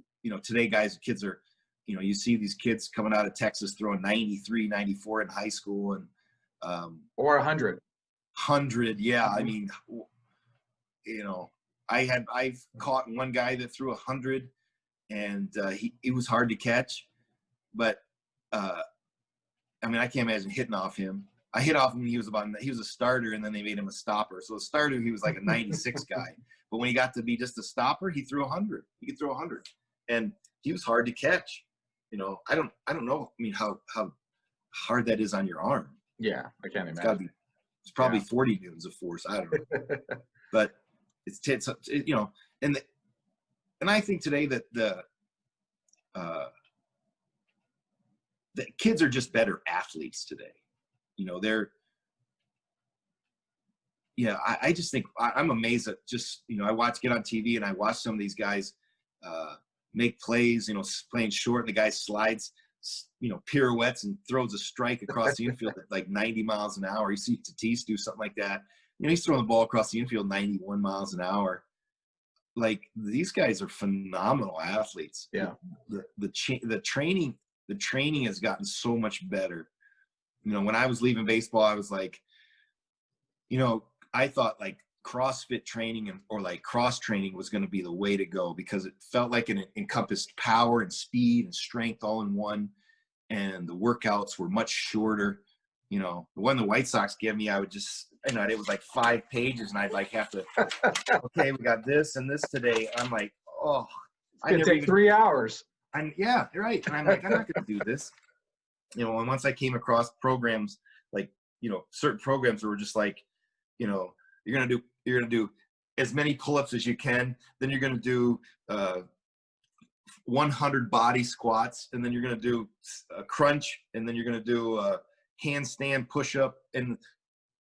today kids are, you see these kids coming out of Texas throwing 93, 94 in high school, and or 100. 100, yeah. I mean, I've caught one guy that threw 100, and he was hard to catch. but I mean, I can't imagine hitting off him. I hit off him when he was a starter, and then they made him a stopper. So a starter, he was like a 96 guy. But when he got to be just a stopper, he threw 100. He could throw 100, and he was hard to catch. You know, I don't know. I mean, how hard that is on your arm. Yeah, I can't imagine. It's probably 40 newtons of force. I don't know, but it's you know, and I think today that the kids are just better athletes today. You know, I just think I'm amazed at just, you know, I get on TV and I watch some of these guys make plays, you know, playing short, and the guy slides, you know, pirouettes and throws a strike across the infield at like 90 miles an hour. You see Tatis do something like that. You know, he's throwing the ball across the infield 91 miles an hour. Like, these guys are phenomenal athletes. Yeah. The training has gotten so much better. You know, when I was leaving baseball, I was like, you know, I thought like CrossFit training or like cross training was going to be the way to go, because it felt like it encompassed power and speed and strength all in one. And the workouts were much shorter. You know, the one the White Sox gave me, I would just, you know, it was like 5 pages, and I'd like have to, okay, we got this and this today. I'm like, oh, it's going to take 3 hours. Yeah, you're right. And I'm like, I'm not going to do this. You know, and once I came across programs, like, you know, certain programs that were just like, you know, you're going to do as many pull-ups as you can. Then you're going to do 100 body squats. And then you're going to do a crunch. And then you're going to do a handstand push-up. And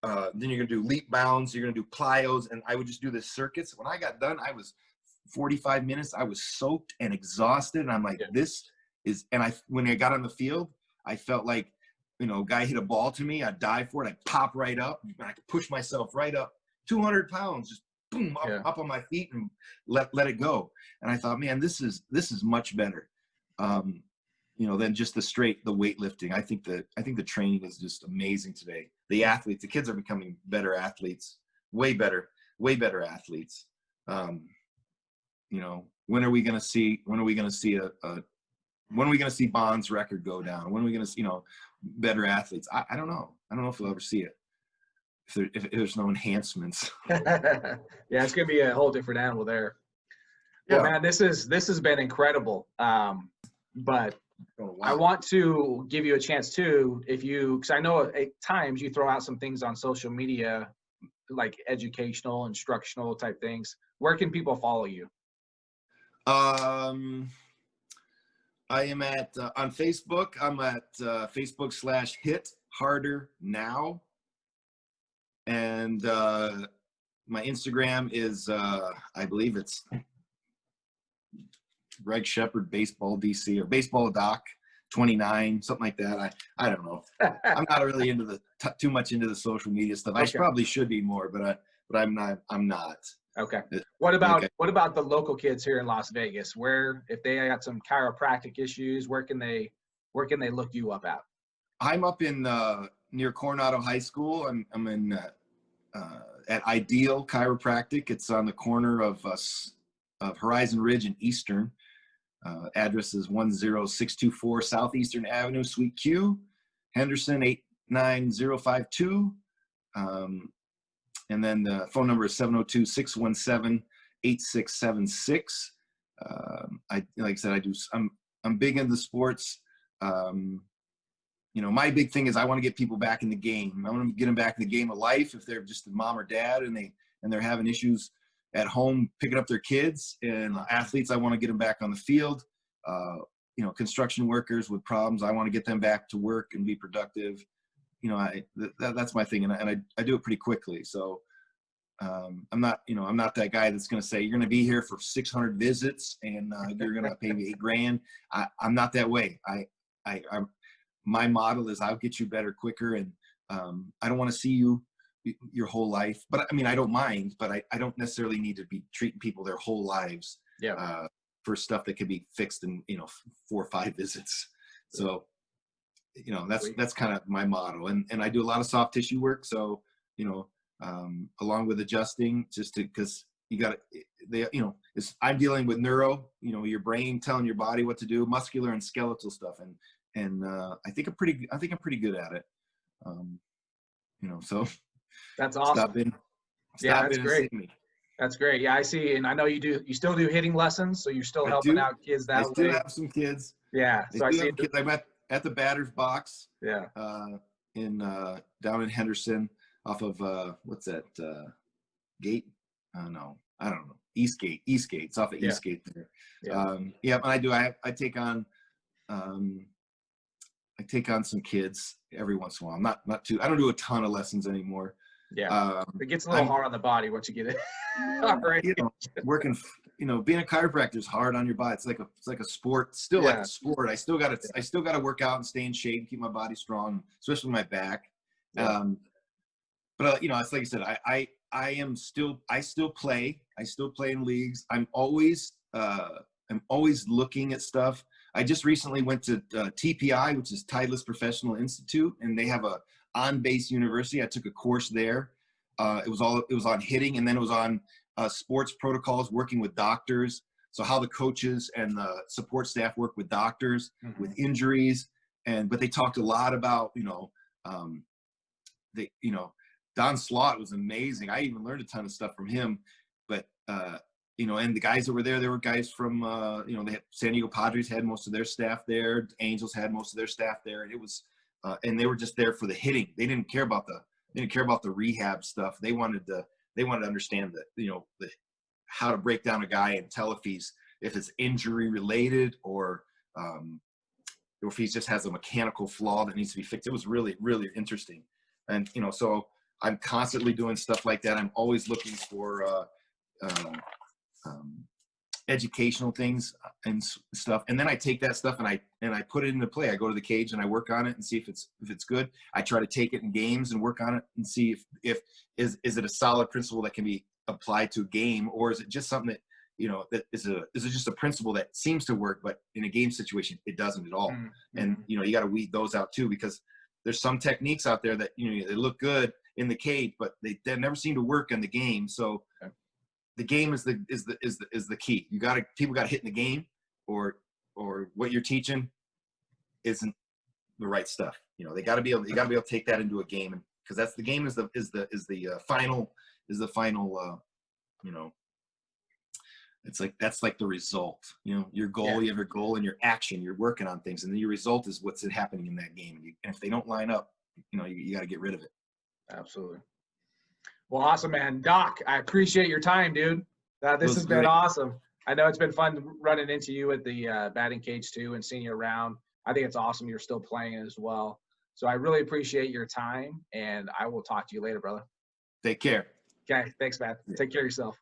then you're going to do leap bounds. You're going to do plyos. And I would just do the circuits. When I got done, I was 45 minutes. I was soaked and exhausted. And I'm like, this is, and when I got on the field, I felt like, you know, a guy hit a ball to me, I'd dive for it, I'd pop right up, and I could push myself right up, 200 pounds, just boom, up on my feet and let it go. And I thought, man, this is much better, you know, than just the weightlifting. I think the training is just amazing today. The kids are becoming better athletes, way better athletes. You know, when are we going to see Bond's record go down? When are we going to see, you know, better athletes? I don't know. I don't know if we'll ever see it if there's no enhancements. Yeah, it's going to be a whole different animal there. Yeah, well, man, this has been incredible. But I want to give you a chance too, because I know at times you throw out some things on social media, like educational, instructional type things. Where can people follow you? I am at on Facebook. I'm at Facebook/Hit Harder Now, and my Instagram is I believe it's Greg Shepard Baseball DC or Baseball Doc 29, something like that. I don't know. I'm not really into too much into the social media stuff. I probably should be more, but I'm not. Okay. What about the local kids here in Las Vegas? Where, if they got some chiropractic issues, where can they look you up at? I'm up in near Coronado High School. I'm in at Ideal Chiropractic. It's on the corner of Horizon Ridge and Eastern. Address is 10624 Southeastern Avenue, Suite Q, Henderson 89052. And then the phone number is 702-617-8676. Like I said, I'm big into sports. You know, my big thing is I want to get people back in the game. I want to get them back in the game of life. If they're just a mom or dad and they're having issues at home picking up their kids, and athletes, I want to get them back on the field. You know, construction workers with problems, I want to get them back to work and be productive. You know, that's my thing, and I do it pretty quickly. So I'm not that guy that's going to say you're going to be here for 600 visits and you're going to pay me $8,000. I'm not that way. My model is I'll get you better quicker, and I don't want to see you your whole life. But I mean, I don't mind, but I don't necessarily need to be treating people their whole lives for stuff that could be fixed in 4 or 5 visits. So you know, that's kind of my model, and I do a lot of soft tissue work. So, you know, along with adjusting, because you got to, I'm dealing with neuro, you know, your brain telling your body what to do, muscular and skeletal stuff. And and I think I'm pretty good at it. You know, so That's awesome. Yeah, stop that's in and great. see me. That's great. Yeah, I see. And I know you still do hitting lessons, so you're still I helping do. out kids I that still way. have some kids. Yeah. I So I do see. have kids. I'm at the batter's box. Yeah. In down in Henderson, off of what's that gate? No, I don't know. Eastgate. It's off of Yeah. Eastgate there. Yeah. Yeah, and I do. I take on some kids every once in a while. Not too. I don't do a ton of lessons anymore. Yeah. It gets a little hard on the body once you get it. All right. You know, working. You know, being a chiropractor is hard on your body. It's like a sport. Still like a sport. I still gotta work out and stay in shape and keep my body strong, especially my back. Yeah. But you know, it's like I said, I still play in leagues. I'm always looking at stuff. I just recently went to TPI, which is Titleist Professional Institute, and they have a on-base university. I took a course there. It was on hitting, and then it was on sports protocols, working with doctors. So how the coaches and the support staff work with doctors with injuries, but they talked a lot about Don Slott was amazing. I even learned a ton of stuff from him. But and the guys that were there, were guys from they had San Diego Padres had most of their staff there. Angels had most of their staff there, and it was and they were just there for the hitting. They didn't care about the rehab stuff. They wanted to understand that how to break down a guy and tell if it's injury related or if he just has a mechanical flaw that needs to be fixed. It was really, really interesting. And, so I'm constantly doing stuff like that. I'm always looking for educational things and stuff. And then I take that stuff and I put it into play. I go to the cage and I work on it and see if it's good. I try to take it in games and work on it and see if is it a solid principle that can be applied to a game, or is it just something that, that is it just a principle that seems to work, but in a game situation, it doesn't at all. Mm-hmm. And, you got to weed those out too, because there's some techniques out there that, they look good in the cage, but they never seem to work in the game. So the game is the key. People got to hit in the game, or what you're teaching isn't the right stuff. You got to be able to take that into a game, and because that's the game is the final. It's like that's like the result. Your goal. You have your goal and your action. You're working on things, and then your result is what's happening in that game. And if they don't line up, you got to get rid of it. Absolutely. Well, awesome, man. Doc, I appreciate your time, dude. This has been awesome. I know it's been fun running into you at the batting cage too and seeing you around. I think it's awesome you're still playing as well. So I really appreciate your time, and I will talk to you later, brother. Take care. Okay, thanks, man. Take care of yourself.